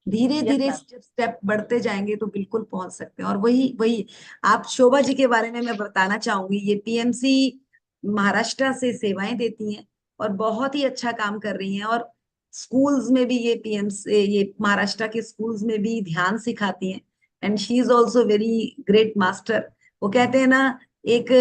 धीरे यस धीरे मैम। स्टेप बढ़ते जाएंगे तो बिल्कुल पहुंच सकते हैं। और वही वही आप शोभा जी के बारे में मैं बताना चाहूंगी, ये पीएमसी महाराष्ट्र से सेवाएं देती हैं और बहुत ही अच्छा काम कर रही हैं। और स्कूल्स में भी ये पीएमसी, ये महाराष्ट्र के स्कूल्स में भी ध्यान सिखाती हैं। And she is also very great master. वो कहते हैं ना, एक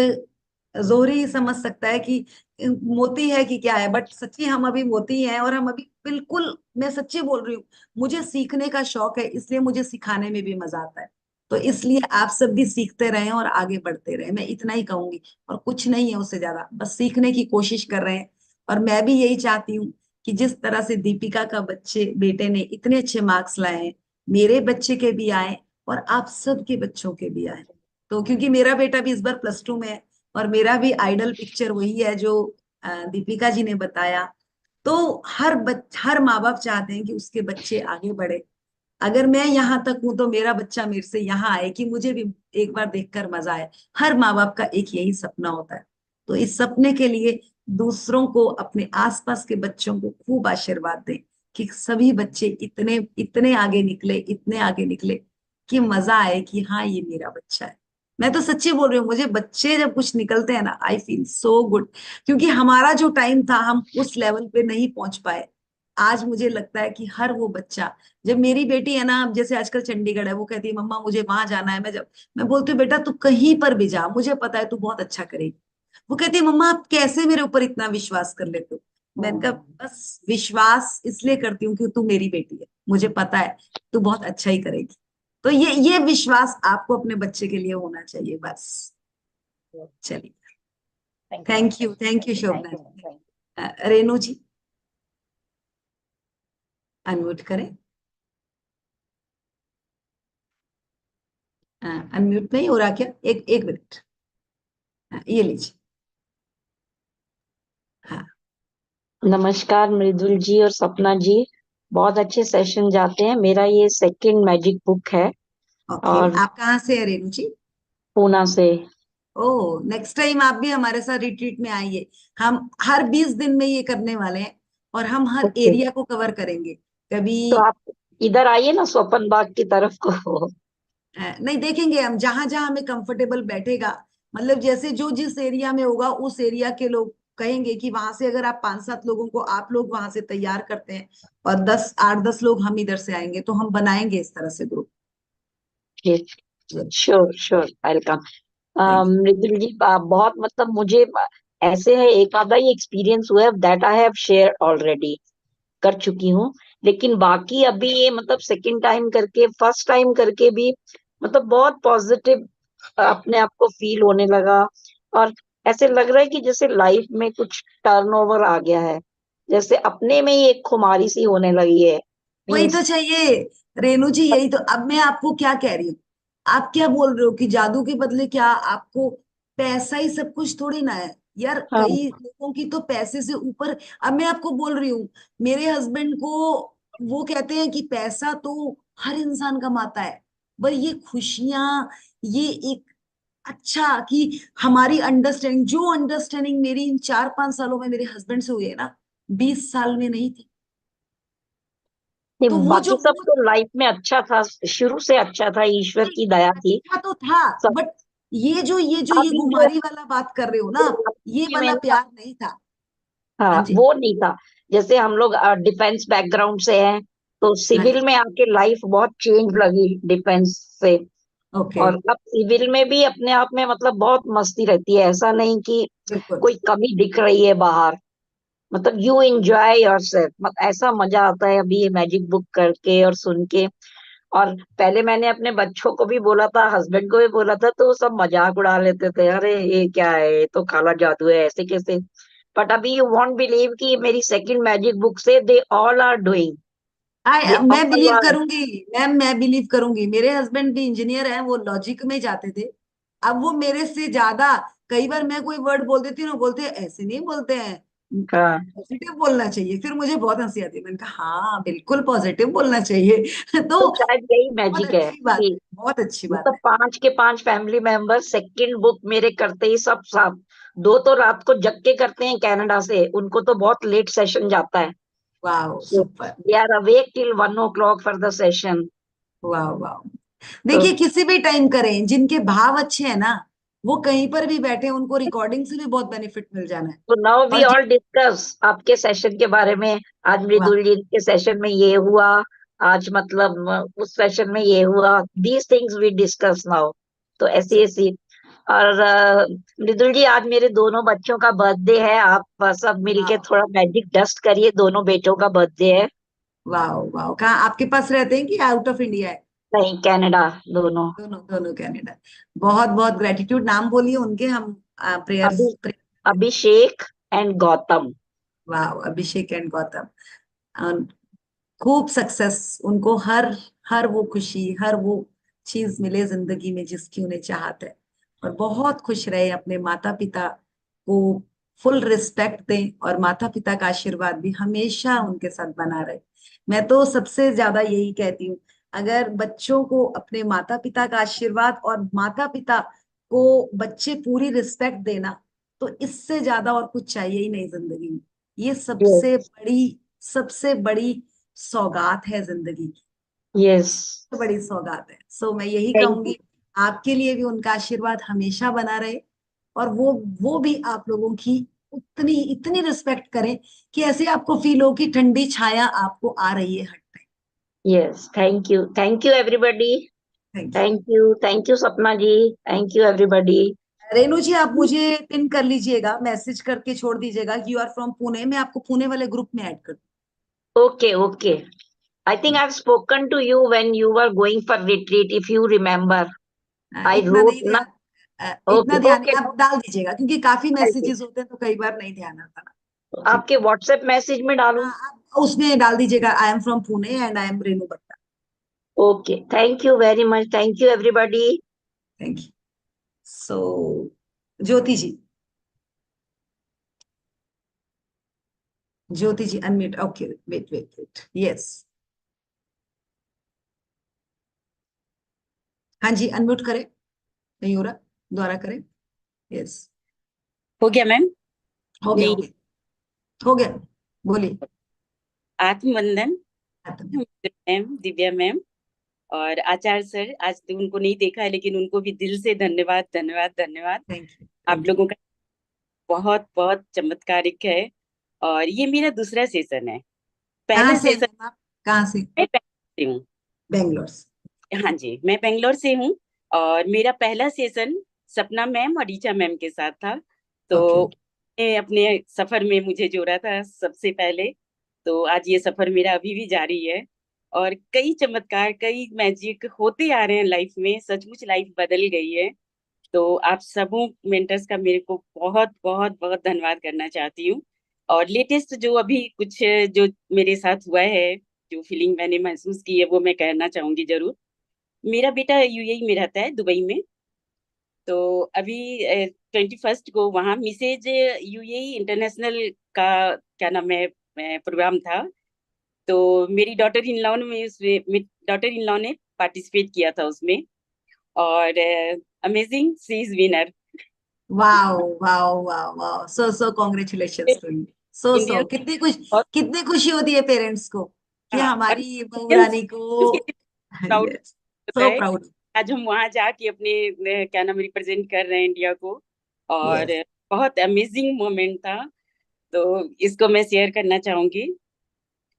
जोहरी ही समझ सकता है कि मोती है कि क्या है, बट सच्ची हम अभी मोती हैं। और हम अभी बिल्कुल, मैं सच्ची बोल रही हूँ, मुझे सीखने का शौक है, इसलिए मुझे सिखाने में भी मजा आता है। तो इसलिए आप सब भी सीखते रहें और आगे बढ़ते रहें, मैं इतना ही कहूंगी। और कुछ नहीं है उससे ज्यादा, बस सीखने की कोशिश कर रहे हैं। और मैं भी यही चाहती हूँ कि जिस तरह से दीपिका का बेटे ने इतने अच्छे मार्क्स लाए हैं, मेरे बच्चे के भी आए और आप सबके बच्चों के भी आए। तो क्योंकि मेरा बेटा भी इस बार +2 में है, और मेरा भी आइडल पिक्चर वही है जो दीपिका जी ने बताया। तो हर माँ बाप चाहते हैं कि उसके बच्चे आगे बढ़े। अगर मैं यहाँ तक हूं तो मेरा बच्चा मेरे से यहाँ आए कि मुझे भी एक बार देखकर मजा आए। हर माँ बाप का एक यही सपना होता है। तो इस सपने के लिए दूसरों को, अपने आसपास के बच्चों को खूब आशीर्वाद दें कि सभी बच्चे इतने इतने आगे निकले, इतने आगे निकले कि मजा आए कि हाँ ये मेरा बच्चा है। मैं तो सच्ची बोल रही हूँ, मुझे बच्चे जब कुछ निकलते हैं ना, आई फील सो गुड। क्योंकि हमारा जो टाइम था, हम उस लेवल पे नहीं पहुंच पाए। आज मुझे लगता है कि हर वो बच्चा, जब मेरी बेटी है ना, अब जैसे आजकल चंडीगढ़ है, वो कहती है मम्मा मुझे वहां जाना है। मैं बोलती हूँ बेटा तू कहीं पर भी जा, मुझे पता है तू बहुत अच्छा करेगी। वो कहती है मम्मा आप कैसे मेरे ऊपर इतना विश्वास कर लेते हो। मैंने कहा बस विश्वास इसलिए करती हूँ कि तू मेरी बेटी है, मुझे पता है तू बहुत अच्छा ही करेगी। तो ये विश्वास आपको अपने बच्चे के लिए होना चाहिए बस। चलिए, thank you ma'am. Thank you Shobhana thank you ma'am. जी। थैंक रेनू जी अनम्यूट करें। अनम्यूट नहीं हो रहा क्या? एक एक मिनट। ये लीजिए। हाँ। नमस्कार मृदुल जी और सपना जी, बहुत अच्छे सेशन जाते हैं। मेरा ये सेकंड मैजिक बुक है ओके, और आप कहाँ से है रेनू जी? पूना से। ओह, नेक्स्ट टाइम आप भी हमारे साथ रिट्रीट में आइए। हम हर 20 दिन में ये करने वाले हैं और हम हर ओके, एरिया को कवर करेंगे। कभी तो आप इधर आइए ना स्वपन बाग की तरफ को। नहीं, देखेंगे हम जहां जहां हमें कंफर्टेबल बैठेगा। मतलब जैसे जो जिस एरिया में होगा उस एरिया के लोग कहेंगे कि वहां से अगर आप 5-7 लोगों को आप लोग वहां से तैयार करते हैं और 8-10 लोग हम इधर से आएंगे, तो हम बनाएंगे इस तरह से group. Sure sure, welcome. Thank Mridul ji, बहुत मतलब मुझे ऐसे है, एक आधा ही एक्सपीरियंस हुआ है, that I have share already कर चुकी हूँ। लेकिन बाकी अभी ये मतलब सेकंड टाइम करके, फर्स्ट टाइम करके भी मतलब बहुत पॉजिटिव अपने आप को फील होने लगा। और ऐसे लग रहा है कि जैसे लाइफ में कुछ टर्नओवर आ गया है, जैसे अपने में ही एक खुमारी सी होने लगी है। वही तो मीन्स चाहिए रेनू जी, यही तो। अब मैं आपको क्या कह रही हूँ, आप क्या बोल रहे हो कि जादू के बदले क्या आपको पैसा ही सब कुछ थोड़ी ना है यार। हाँ, कई लोगों की तो पैसे से ऊपर। अब मैं आपको बोल रही हूँ, मेरे हस्बैंड को, वो कहते हैं कि पैसा तो हर इंसान कमाता है, पर ये खुशियां, ये एक अच्छा कि हमारी अंडरस्टैंडिंग, जो अंडरस्टैंडिंग मेरी इन 4-5 सालों में मेरे हस्बैंड से हुई है ना, 20 साल में नहीं थी। नहीं, तो वो जो बाकी सब तो लाइफ में अच्छा था, शुरू से अच्छा था, ईश्वर की दया थी अच्छा तो था, सब। बट ये अभी जो गुमारी वाला बात कर रहे हो ना आप, ये अभी वाला मैंने, प्यार नहीं था। हाँ हाँ जी। वो नहीं था। जैसे हम लोग डिफेंस बैकग्राउंड से हैं, तो हाँ सिविल जी। में आके लाइफ बहुत चेंज लगी डिफेंस से। ओके। और अब सिविल में भी अपने आप में मतलब बहुत मस्ती रहती है, ऐसा नहीं कि बिल्कुल। कोई कमी दिख रही है बाहर। मतलब यू एंजॉय योरसेल्फ, मतलब ऐसा मजा आता है अभी ये मैजिक बुक करके और सुन के। और पहले मैंने अपने बच्चों को भी बोला था, हस्बैंड को भी बोला था, तो वो सब मजाक उड़ा लेते थे, अरे ये क्या है, ये तो काला जादू है, ऐसे कैसे। बट अभी यू वॉन्ट बिलीव कि मेरी सेकंड मैजिक बुक से दे ऑल आर डूइंग, दे मैं ऑल बिलीव आर। करूंगी मैम, मैं बिलीव करूंगी। मेरे हस्बैंड भी इंजीनियर हैं, वो लॉजिक में जाते थे। अब वो मेरे से ज्यादा, कई बार मैं कोई वर्ड बोल देती हूँ ना, बोलते हैं ऐसे नहीं बोलते हैं, हाँ, पॉजिटिव बोलना चाहिए। फिर मुझे बहुत हंसी आती है, मैंने कहा हाँ बिल्कुल पॉजिटिव बोलना चाहिए। तो तो शायद यही बहुत मैजिक है अच्छी बात कि है, बहुत अच्छी बात मतलब है। 5 के 5 फैमिली मेंबर सेकंड बुक मेरे करते ही सब सब 2 तो रात को जग के करते हैं कनाडा से, उनको तो बहुत लेट सेशन जाता है। Wow, So super. they are awake till 1 o'clock for the session. Wow wow. तो देखिए किसी भी टाइम करें, जिनके भाव अच्छे हैं ना, वो कहीं पर भी बैठे, उनको रिकॉर्डिंग से भी बहुत बेनिफिट मिल जाना है। तो नाउ वी और ऑल डिस्कस आपके सेशन के बारे में। आज वाह, मृदुल जी के सेशन में ये हुआ, आज मतलब उस सेशन में ये हुआ, these things we discuss now. तो ऐसी ऐसी। और मृदुल जी, आज मेरे दोनों बच्चों का बर्थडे है, आप सब मिलके वाओ थोड़ा मैजिक डस्ट करिए, दोनों बेटों का बर्थडे है। Wow wow. कहाँ आपके पास रहते हैं कि आउट ऑफ इंडिया है? नहीं, कनाडा, दोनों। दोनों दोनों कनाडा। बहुत बहुत ग्रेटिट्यूड। नाम बोलिए उनके, हम अभी प्रेयर्स। Abhishek and Gautam. वाह, अभिषेक एंड गौतम। खूब सक्सेस उनको, हर हर वो खुशी, हर वो चीज मिले जिंदगी में जिसकी उन्हें चाहत है। और बहुत खुश रहे, अपने माता पिता को फुल रिस्पेक्ट दें, और माता पिता का आशीर्वाद भी हमेशा उनके साथ बना रहे। मैं तो सबसे ज्यादा यही कहती हूँ, अगर बच्चों को अपने माता पिता का आशीर्वाद और माता पिता को बच्चे पूरी रिस्पेक्ट देना, तो इससे ज्यादा और कुछ चाहिए ही नहीं जिंदगी में। ये यस, सबसे बड़ी सौगात है जिंदगी की, यस। सबसे बड़ी सौगात है। सो मैं यही थैंक यू। कहूंगी, आपके लिए भी उनका आशीर्वाद हमेशा बना रहे, और वो भी आप लोगों की उतनी इतनी रिस्पेक्ट करें कि ऐसे आपको फील हो कि ठंडी छाया आपको आ रही है हट पे। Yes, thank you everybody. Thank you. Thank you Sapna ji. Thank you everybody. Renu ji, आप मुझे पिन कर लीजिएगा, मैसेज करके छोड़ दीजिएगा कि यू आर फ्रॉम पुणे, मैं आपको पुणे वाले ग्रुप में ऐड कर okay, okay. I think I've spoken to you when you were going for retreat, if you remember. दूँ। I इतना wrote नहीं na. ध्यान, इतना Okay, ध्यान okay. नहीं, आप डाल दीजिएगा, क्योंकि काफी I'll take. मैसेजेस होते हैं तो कई बार नहीं ध्यान आता ना। ठीक। आपके व्हाट्सएप मैसेज में डालूं? हाँ, आप उसमें डाल दीजिएगा, I am from Pune and I am Renu Batta. Okay, thank you very much. Thank you everybody. Thank you. So Jyoti ji, Jyoti ji unmute. Okay, wait wait wait, yes. हाँ जी, अनम्यूट करें, नहीं हो रहा, दोबारा करें। यस, हो गया मैम। हो गया, हो नहीं, गया, हो गया, बोलिए। आत्मवंदन आत्म। मैम, दिव्या मैम और आचार्य सर। आज तो उनको नहीं देखा है, लेकिन उनको भी दिल से धन्यवाद, धन्यवाद, धन्यवाद। थैंक यू, आप थैंक यू। लोगों का बहुत बहुत चमत्कारिक है। और ये मेरा दूसरा सेशन है। कहाँ पहला से हैं सेशन मैम आप? कहाँ से? मैं बेंगलोर से हूँ। बेंगलोर से। हाँ जी, मैं बेंगलोर से हूँ। और मेरा पहला सेशन सपना मैम और रीचा मैम के साथ था। तो ओके। अपने सफर में मुझे जोड़ा था सबसे पहले। तो आज ये सफर मेरा अभी भी जारी है। और कई चमत्कार, कई मैजिक होते आ रहे हैं लाइफ में। सचमुच लाइफ बदल गई है। तो आप सबों मेंटर्स का मेरे को बहुत बहुत बहुत धन्यवाद करना चाहती हूँ। और लेटेस्ट जो अभी कुछ जो मेरे साथ हुआ है, जो फीलिंग मैंने महसूस की है, वो मैं कहना चाहूंगी जरूर। मेरा बेटा यूएई में रहता है, दुबई में। तो अभी 21 को वहाँ मिसेज यूएई इंटरनेशनल का क्या नाम है प्रोग्राम था। तो मेरी डॉटर इन लॉ ने पार्टिसिपेट किया था उसमें। और amazing, she is winner. Wow wow wow wow, so congratulations to you. So Indian और कितनी खुशी होती है पेरेंट्स को कि हाँ, और हमारी बहू इंडियंस रानी को। प्राउड यस, होता सो है कि प्राउड। आज हम वहाँ जाके अपने क्या नाम रिप्रेजेंट कर रहे हैं इंडिया को। और यस, बहुत अमेजिंग मोमेंट था। तो इसको मैं शेयर करना चाहूंगी।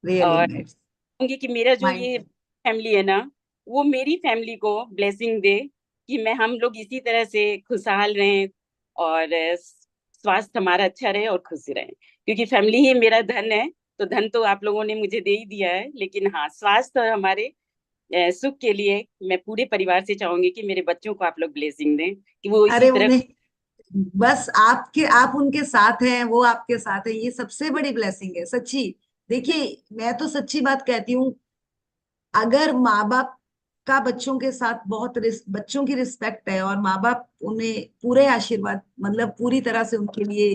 रियली और नाइस। चाहूंगी कि मेरा जो माइंड। ये फैमिली है ना, वो मेरी फैमिली को ब्लेसिंग दे कि मैं हम लोग इसी तरह से खुशहाल रहें। और स्वास्थ्य हमारा अच्छा रहे और खुश रहें, क्योंकि फैमिली ही मेरा धन है। तो धन तो आप लोगों ने मुझे दे ही दिया है, लेकिन हाँ, स्वास्थ्य और हमारे सुख के लिए मैं पूरे परिवार से चाहूंगी कि मेरे बच्चों को आप लोग ब्लेसिंग दें कि वो इसी अरे तरह। उन्हें, बस आप उनके साथ हैं, वो आपके साथ है, ये सबसे बड़ी ब्लेसिंग है सच्ची। देखिए, मैं तो सच्ची बात कहती हूँ, अगर माँ बाप का बच्चों के साथ बच्चों की रिस्पेक्ट है, और माँ बाप उन्हें पूरे आशीर्वाद, मतलब पूरी तरह से उनके लिए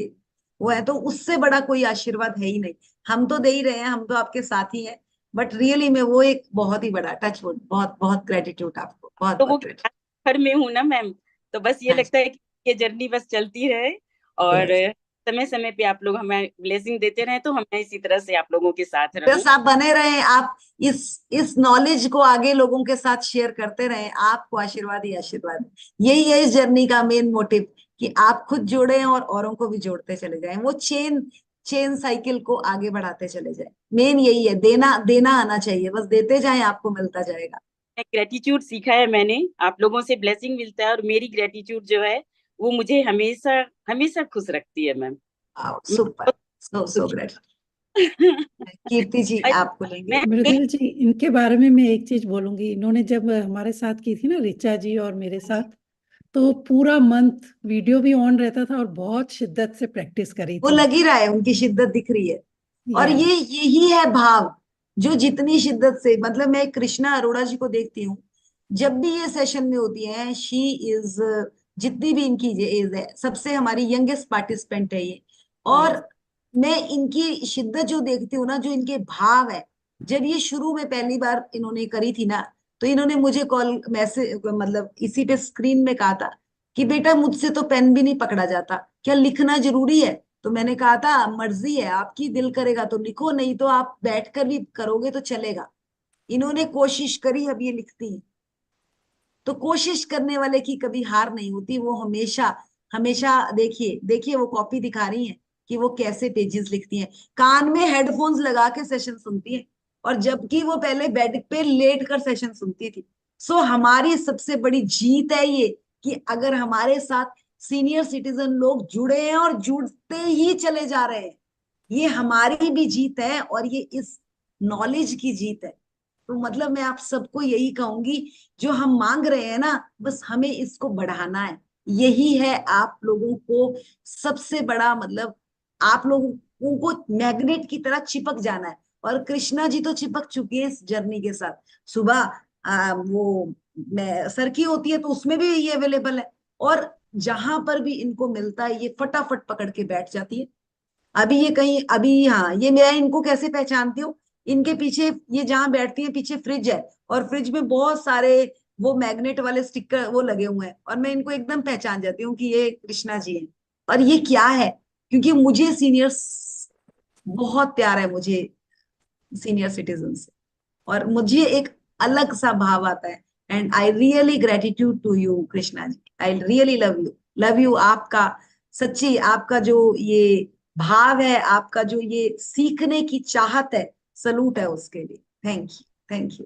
वो है, तो उससे बड़ा कोई आशीर्वाद है ही नहीं। हम तो दे ही रहे हैं, हम तो आपके साथ ही हैं, बट रियली में वो एक बहुत ही बड़ा टच वुड। बहुत बहुत ग्रेटिट्यूड आपको, बहुत तो वो बहुत ग्रेटिट्यूड। घर में हूं ना मैम, तो बस ये हाँ जी। लगता है कि ये जर्नी बस चलती रहे। और Yes. समय समय पे आप लोग हमें ब्लेसिंग देते रहे, तो हमें इसी तरह से आप लोगों के साथ बस रहूं। आप बने रहें, आप इस नॉलेज को आगे लोगों के साथ शेयर करते रहें, आपको आशीर्वाद ही आशीर्वाद। यही है इस जर्नी का मेन मोटिव, कि आप खुद जुड़े और औरों को भी जोड़ते चले जाएं, वो चेन साइकिल को आगे बढ़ाते चले जाएं। मेन यही है, देना देना आना चाहिए, बस देते जाएं, आपको मिलता जाएगा। ग्रेटिट्यूड सीखा है मैंने, आप लोगों से ब्लेसिंग मिलता है, और मेरी ग्रेटिट्यूड जो है वो मुझे हमेशा हमेशा खुश रखती है ma'am. Super, so great. Kirti ji, मैं आपको लेंगे। मृदुल जी, इनके बारे में मैं एक चीज बोलूंगी। इन्होंने जब हमारे साथ की थी ना, रिचा जी और मेरे साथ, तो पूरा मंथ वीडियो भी ऑन रहता था और बहुत शिद्दत से प्रैक्टिस करी वो थी। लग ही रहा है, उनकी शिद्दत दिख रही है। और यस, यही है भाव, जो जितनी शिद्दत से, मतलब मैं कृष्णा अरोड़ा जी को देखती हूँ, जब भी ये सेशन में होती है, शी इज, जितनी भी इनकी एज है, सबसे हमारी यंगेस्ट पार्टिसिपेंट है ये। यस, और मैं इनकी शिद्दत जो देखती हूँ ना, जो इनके भाव है, जब ये शुरू में पहली बार इन्होंने करी थी ना, तो इन्होंने मुझे कॉल मैसेज, मतलब इसी पे स्क्रीन में कहा था कि बेटा मुझसे तो पेन भी नहीं पकड़ा जाता, क्या लिखना जरूरी है? तो मैंने कहा था मर्जी है आपकी, दिल करेगा तो लिखो, नहीं तो आप बैठकर भी करोगे तो चलेगा। इन्होंने कोशिश करी, अब ये लिखती है। तो कोशिश करने वाले की कभी हार नहीं होती, वो हमेशा हमेशा, देखिए देखिए वो कॉपी दिखा रही है कि वो कैसे पेजेस लिखती हैं, कान में हेडफोन्स लगा के सेशन सुनती है, और जबकि वो पहले बेड पे लेट कर सेशन सुनती थी। सो हमारी सबसे बड़ी जीत है ये, कि अगर हमारे साथ सीनियर सिटीजन लोग जुड़े हैं और जुड़ते ही चले जा रहे हैं, ये हमारी भी जीत है, और ये इस नॉलेज की जीत है। तो मतलब मैं आप सबको यही कहूंगी, जो हम मांग रहे हैं ना, बस हमें इसको बढ़ाना है। यही है आप लोगों को सबसे बड़ा, मतलब आप लोगों को मैग्नेट की तरह चिपक जाना है। और कृष्णा जी तो चिपक चुकी है इस जर्नी के साथ। सुबह वो मैं सर की होती है तो उसमें भी ये अवेलेबल है, और जहां पर भी इनको मिलता है ये फटाफट पकड़ के बैठ जाती है। अभी ये कहीं, अभी हाँ, ये मैं इनको कैसे पहचानती हूँ, इनके पीछे, ये जहां बैठती है पीछे फ्रिज है, और फ्रिज में बहुत सारे वो मैग्नेट वाले स्टिकर वो लगे हुए हैं, और मैं इनको एकदम पहचान जाती हूँ कि ये कृष्णा जी हैं। और ये क्या है, क्योंकि मुझे सीनियर्स बहुत प्यार है, मुझे सीनियर सिटीजन से, और मुझे एक अलग सा भाव आता है। And I really gratitude to you Krishna ji, I really love you, love you. आपका सच्ची, आपका जो ये भाव है, आपका जो ये सीखने की चाहत है, सलूट है उसके लिए। Thank you, thank you.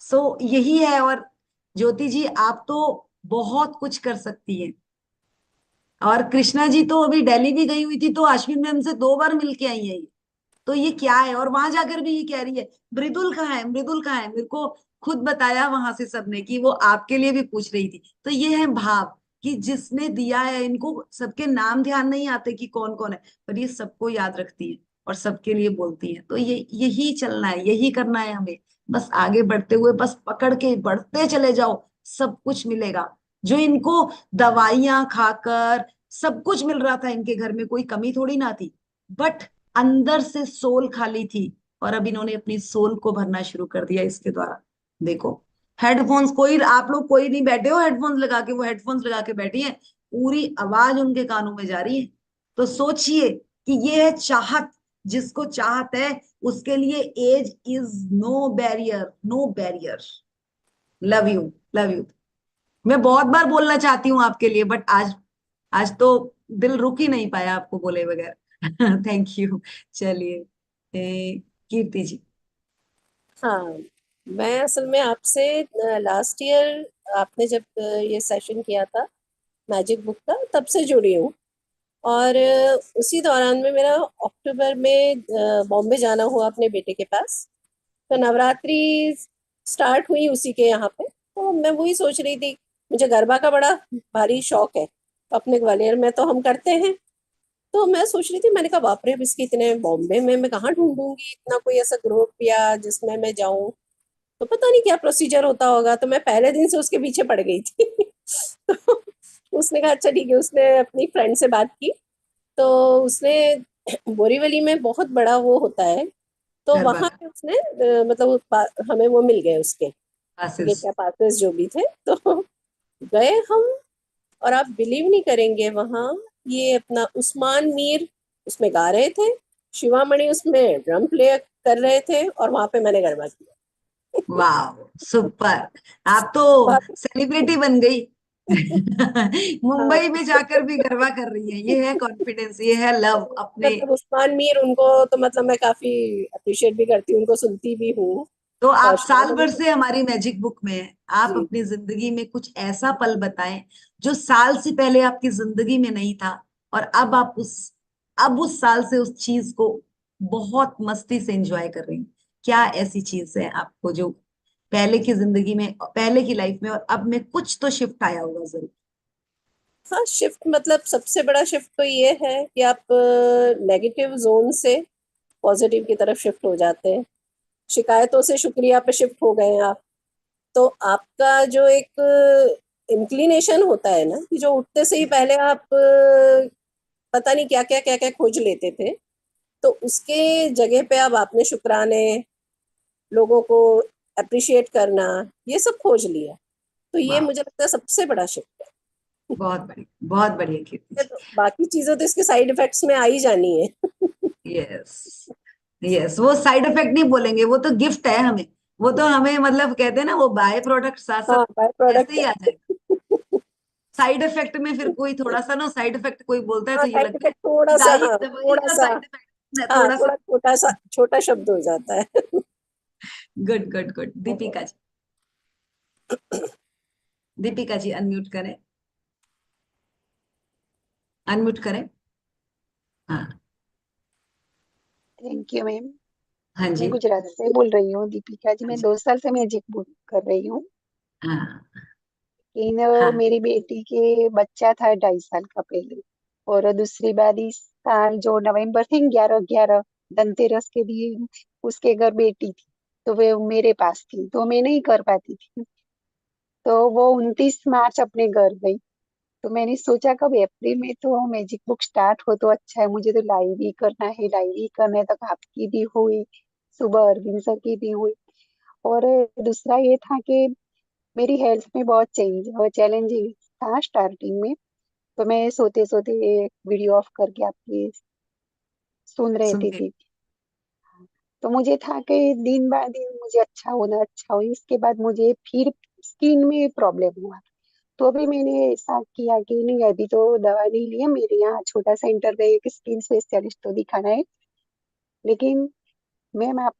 So यही है। और ज्योति जी, आप तो बहुत कुछ कर सकती हैं। और कृष्णा जी तो अभी दिल्ली भी गई हुई थी, तो अश्विन मैम से 2 बार मिल के आई है ये। तो ये क्या है, और वहां जाकर भी ये कह रही है मृदुल कहाँ है, मृदुल कहाँ है। मेरे को खुद बताया वहां से सबने कि वो आपके लिए भी पूछ रही थी। तो ये है भाव, कि जिसने दिया है, इनको सबके नाम ध्यान नहीं आते कि कौन कौन है, पर ये सबको याद रखती है और सबके लिए बोलती है। तो ये यही चलना है, यही करना है हमें, बस आगे बढ़ते हुए, बस पकड़ के बढ़ते चले जाओ, सब कुछ मिलेगा। जो इनको दवाइयां खाकर सब कुछ मिल रहा था, इनके घर में कोई कमी थोड़ी ना थी, बट अंदर से सोल खाली थी, और अब इन्होंने अपनी सोल को भरना शुरू कर दिया इसके द्वारा। देखो, हेडफोन्स, कोई आप लोग कोई नहीं बैठे हो हेडफोन्स लगा के, वो हेडफोन्स लगा के बैठी है, पूरी आवाज उनके कानों में जा रही है। तो सोचिए कि ये है चाहत, जिसको चाहत है उसके लिए age is no barrier, no barrier. Love you, love you. मैं बहुत बार बोलना चाहती हूँ आपके लिए, बट आज आज तो दिल रुक ही नहीं पाया आपको बोले बगैर। Thank you. चलिए, कीर्ति जी। हाँ, मैं असल में आपसे लास्ट ईयर आपने जब ये सेशन किया था मैजिक बुक का, तब से जुड़ी हूँ। और उसी दौरान में मेरा अक्टूबर में बॉम्बे जाना हुआ अपने बेटे के पास। तो नवरात्रि स्टार्ट हुई उसी के यहाँ पे। तो मैं वही सोच रही थी, मुझे गरबा का बड़ा भारी शौक है, अपने ग्वालियर में तो हम करते हैं। तो मैं सोच रही थी, मैंने कहा बाप रे, इसके इतने बॉम्बे में मैं कहाँ ढूंढूंगी इतना कोई ऐसा ग्रुप या जिसमें मैं जाऊं। तो पता नहीं क्या प्रोसीजर होता होगा, तो मैं पहले दिन से उसके पीछे पड़ गई थी। तो उसने कहा अच्छा ठीक है। उसने अपनी फ्रेंड से बात की, तो उसने बोरीवली में बहुत बड़ा वो होता है, तो गरबा वहां का पे उसने मतलब हमें वो मिल गए उसके क्लासेस। गेट पासेस जो भी थे। तो गए हम, और आप बिलीव नहीं करेंगे, वहाँ ये अपना उस्मान मीर उसमें गा रहे थे, शिवामणि उसमें ड्रम प्ले कर रहे थे, और वहां पे मैंने गरबा किया। वाह, सुपर। आप तो बात- सेलिब्रिटी बन गई। हाँ, मुंबई में जाकर भी गरबा कर रही है, ये है कॉन्फिडेंस, ये है लव अपने। मतलब उस्मान मीर उनको तो मतलब मैं काफी अप्रिशिएट भी करती हूँ, उनको सुनती भी हूँ। तो और आप साल शिवामणि भर से हमारी मैजिक बुक में हैं। आप जी, अपनी जिंदगी में कुछ ऐसा पल बताएं जो साल से पहले आपकी जिंदगी में नहीं था, और अब उस साल से उस चीज को बहुत मस्ती से एंजॉय कर रही हैं। क्या ऐसी चीज है आपको जो पहले की जिंदगी में, पहले की लाइफ में और अब में कुछ तो शिफ्ट आया होगा जरूर। हाँ शिफ्ट मतलब सबसे बड़ा शिफ्ट तो ये है कि आप नेगेटिव जोन से पॉजिटिव की तरफ शिफ्ट हो जाते हैं, शिकायतों से शुक्रिया पे शिफ्ट हो गए हैं आप। तो आपका जो एक इंक्लिनेशन होता है ना, कि जो उठते से ही पहले आप पता नहीं क्या क्या खोज लेते थे, तो उसके जगह पे अब आपने शुक्राने, लोगों को अप्रिशिएट करना, ये सब खोज लिया। तो ये वाह, मुझे लगता है सबसे बड़ा शिफ्ट बहुत बढ़िया, बहुत बढ़िया कीर्ति है। जी। तो बाकी चीजें तो इसके साइड इफेक्ट्स में आ ही जानी है। यस, यस, वो साइड इफेक्ट नहीं बोलेंगे, वो तो गिफ्ट है हमें। वो तो हमें मतलब कहते हैं ना, वो बाय प्रोडक्ट साथ हाँ, बाय साथ ऐसे प्रोडक्ट ही है। आ जाएगा। साइड इफेक्ट में फिर कोई थोड़ा सा ना, साइड इफेक्ट कोई बोलता है हाँ, तो ये साइड लगता है इफेक्ट थोड़ा कि सा, दाई हाँ दवाई थोड़ा का सा, साइड इफेक्ट हाँ थोड़ा सा। थोड़ा छोटा शब्द हो जाता है। Good, good, good. Deepika ji, Deepika ji unmute करें, अनम्यूट करें। हाँ, थैंक यू मैम। हाँ मैं जी, गुजरात से बोल रही हूँ, दीपिका जी। हाँ मैं जी, 2 साल से मैजिक बुक कर रही हूँ। हाँ, लेकिन हाँ, मेरी बेटी के बच्चा था 2.5 साल का पहले, और दूसरी बार इस साल जो नवंबर थे 11/11 धनतेरस के दिन, उसके घर बेटी थी, तो वे मेरे पास थी, तो मैं नहीं कर पाती थी। तो वो 29 मार्च अपने घर गई। तो मैंने सोचा कब अप्रैल में तो मैजिक बुक स्टार्ट हो तो अच्छा है, मुझे तो लाइव ही करना है, लाइव ही करना है। तो आपकी भी हुई, सुबह अरविंद सर की भी हुई। और दूसरा ये था कि मेरी हेल्थ में बहुत चैलेंजिंग था स्टार्टिंग में। तो मैं सोते सोते वीडियो ऑफ करके आपकी सुन रहती सुनते। थी। तो मुझे था कि दिन ब दिन मुझे अच्छा हो। इसके बाद मुझे फिर स्किन में प्रॉब्लम हुआ। तो अभी मैंने ऐसा किया कि नहीं, अभी तो दवा नहीं ली है, मेरे यहाँ छोटा सेंटर पे एक स्किन स्पेशलिस्ट तो दिखाना है। लेकिन मैम, आप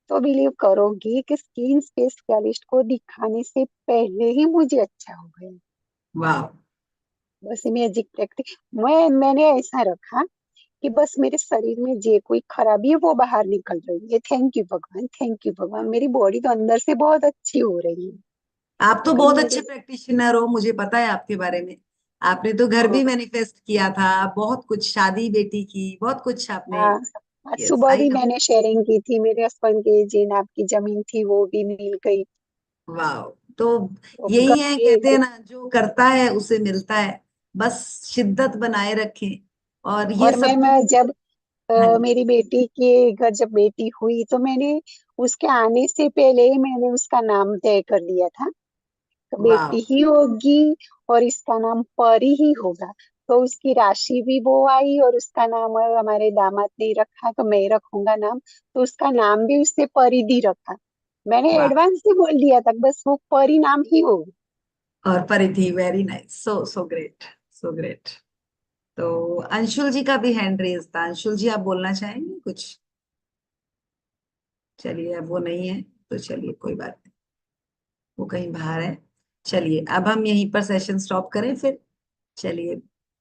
तो बिलीव करोगी कि स्किन स्पेशलिस्ट को दिखाने से पहले ही मुझे अच्छा हो गया। वाह, बस मैजिक प्रैक्टिस मैंने ऐसा रखा कि बस मेरे शरीर में जे कोई खराबी है वो बाहर निकल रही है। थैंक यू भगवान, थैंक यू भगवान, मेरी बॉडी तो अंदर से बहुत अच्छी हो रही है। आप तो भाई बहुत मेरे, अच्छे प्रैक्टिशनर हो, मुझे पता है आपके बारे में। आपने तो घर भी हाँ, मैनिफेस्ट किया था, बहुत कुछ, शादी बेटी की, बहुत कुछ आपने। हाँ, आज यस, सुबह आई भी नो। मैंने शेयरिंग की थी, मेरे हस्बैंड के जे नाम की जमीन थी वो भी मिल गई। वाह, तो तो यही है, गए कहते हैं ना, जो करता है उसे मिलता है। बस शिद्दत बनाए रखें, और ये और सब मैम, जो। जब हाँ जी, मेरी बेटी के घर जब बेटी हुई तो मैंने उसके आने से पहले ही मैंने उसका नाम तय कर दिया था, तो वाह, बेटी ही होगी और इसका नाम परी ही होगा। तो उसकी राशि भी वो आई, और उसका नाम हमारे दामाद ने रखा, तो मैं रखूंगा नाम। तो उसका नाम भी उसने परिधि रखा। मैंने वाह। एडवांस से बोल दिया था, बस वो परी नाम ही होगा। और परिधि, वेरी नाइस, सो सो ग्रेट, सो ग्रेट। तो अंशुल जी का भी हैंड रेज था। अंशुल जी, आप बोलना चाहेंगे कुछ? चलिए, अब वो नहीं है तो चलिए, कोई बात नहीं, वो कहीं बाहर है। चलिए, अब हम यहीं पर सेशन स्टॉप करें फिर। चलिए,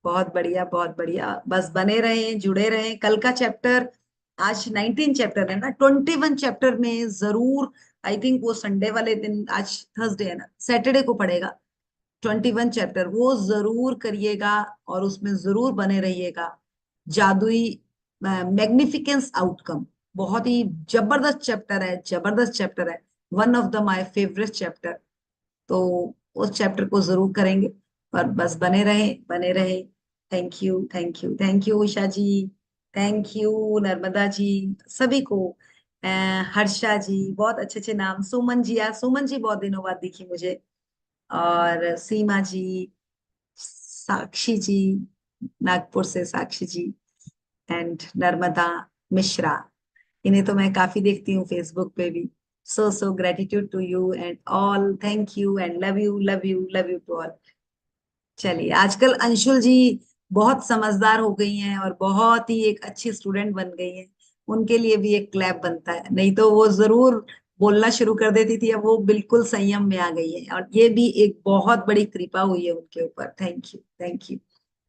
बहुत बढ़िया, बहुत बढ़िया, बस बने रहें, जुड़े रहें। कल का चैप्टर, आज 19 चैप्टर है ना, 21 चैप्टर में जरूर, आई थिंक वो संडे वाले दिन, आज थर्सडे है ना, सैटरडे को पड़ेगा। 21 चैप्टर वो जरूर करिएगा, और उसमें जरूर बने रहिएगा। जादुई मैग्निफिकेंस आउटकम, बहुत ही जबरदस्त चैप्टर है, जबरदस्त चैप्टर है। One of the my favourite chapter. तो उस चैप्टर को जरूर करेंगे, पर बस बने रहे, बने रहे। Thank you, thank you, thank you Usha ji, thank you Narmada ji, सभी को। अ, हर्षा जी, बहुत अच्छे अच्छे नाम। सुमन जी, आज सुमन जी बहुत दिनों बाद दिखी मुझे। और सीमा जी, साक्षी जी, नागपुर से साक्षी जी, एंड नर्मदा मिश्रा, इन्हें तो मैं काफी देखती हूँ फेसबुक पे भी। So gratitude to you and all, thank you and love you love you love you to all. चलिए, आजकल अंशुल जी बहुत समझदार हो गई हैं और बहुत ही एक अच्छी स्टूडेंट बन गई हैं, उनके लिए भी एक क्लैप बनता है, नहीं तो वो जरूर बोलना शुरू कर देती थी, अब वो बिल्कुल संयम में आ गई है और ये भी एक बहुत बड़ी कृपा हुई है उनके ऊपर। थैंक यू, थैंक यू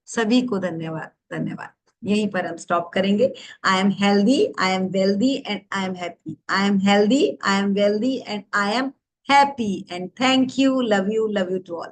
सभी को, धन्यवाद धन्यवाद। यहीं पर हम स्टॉप करेंगे। I am healthy, I am wealthy and I am happy. I am healthy, I am wealthy and I am happy and thank you, love you to all.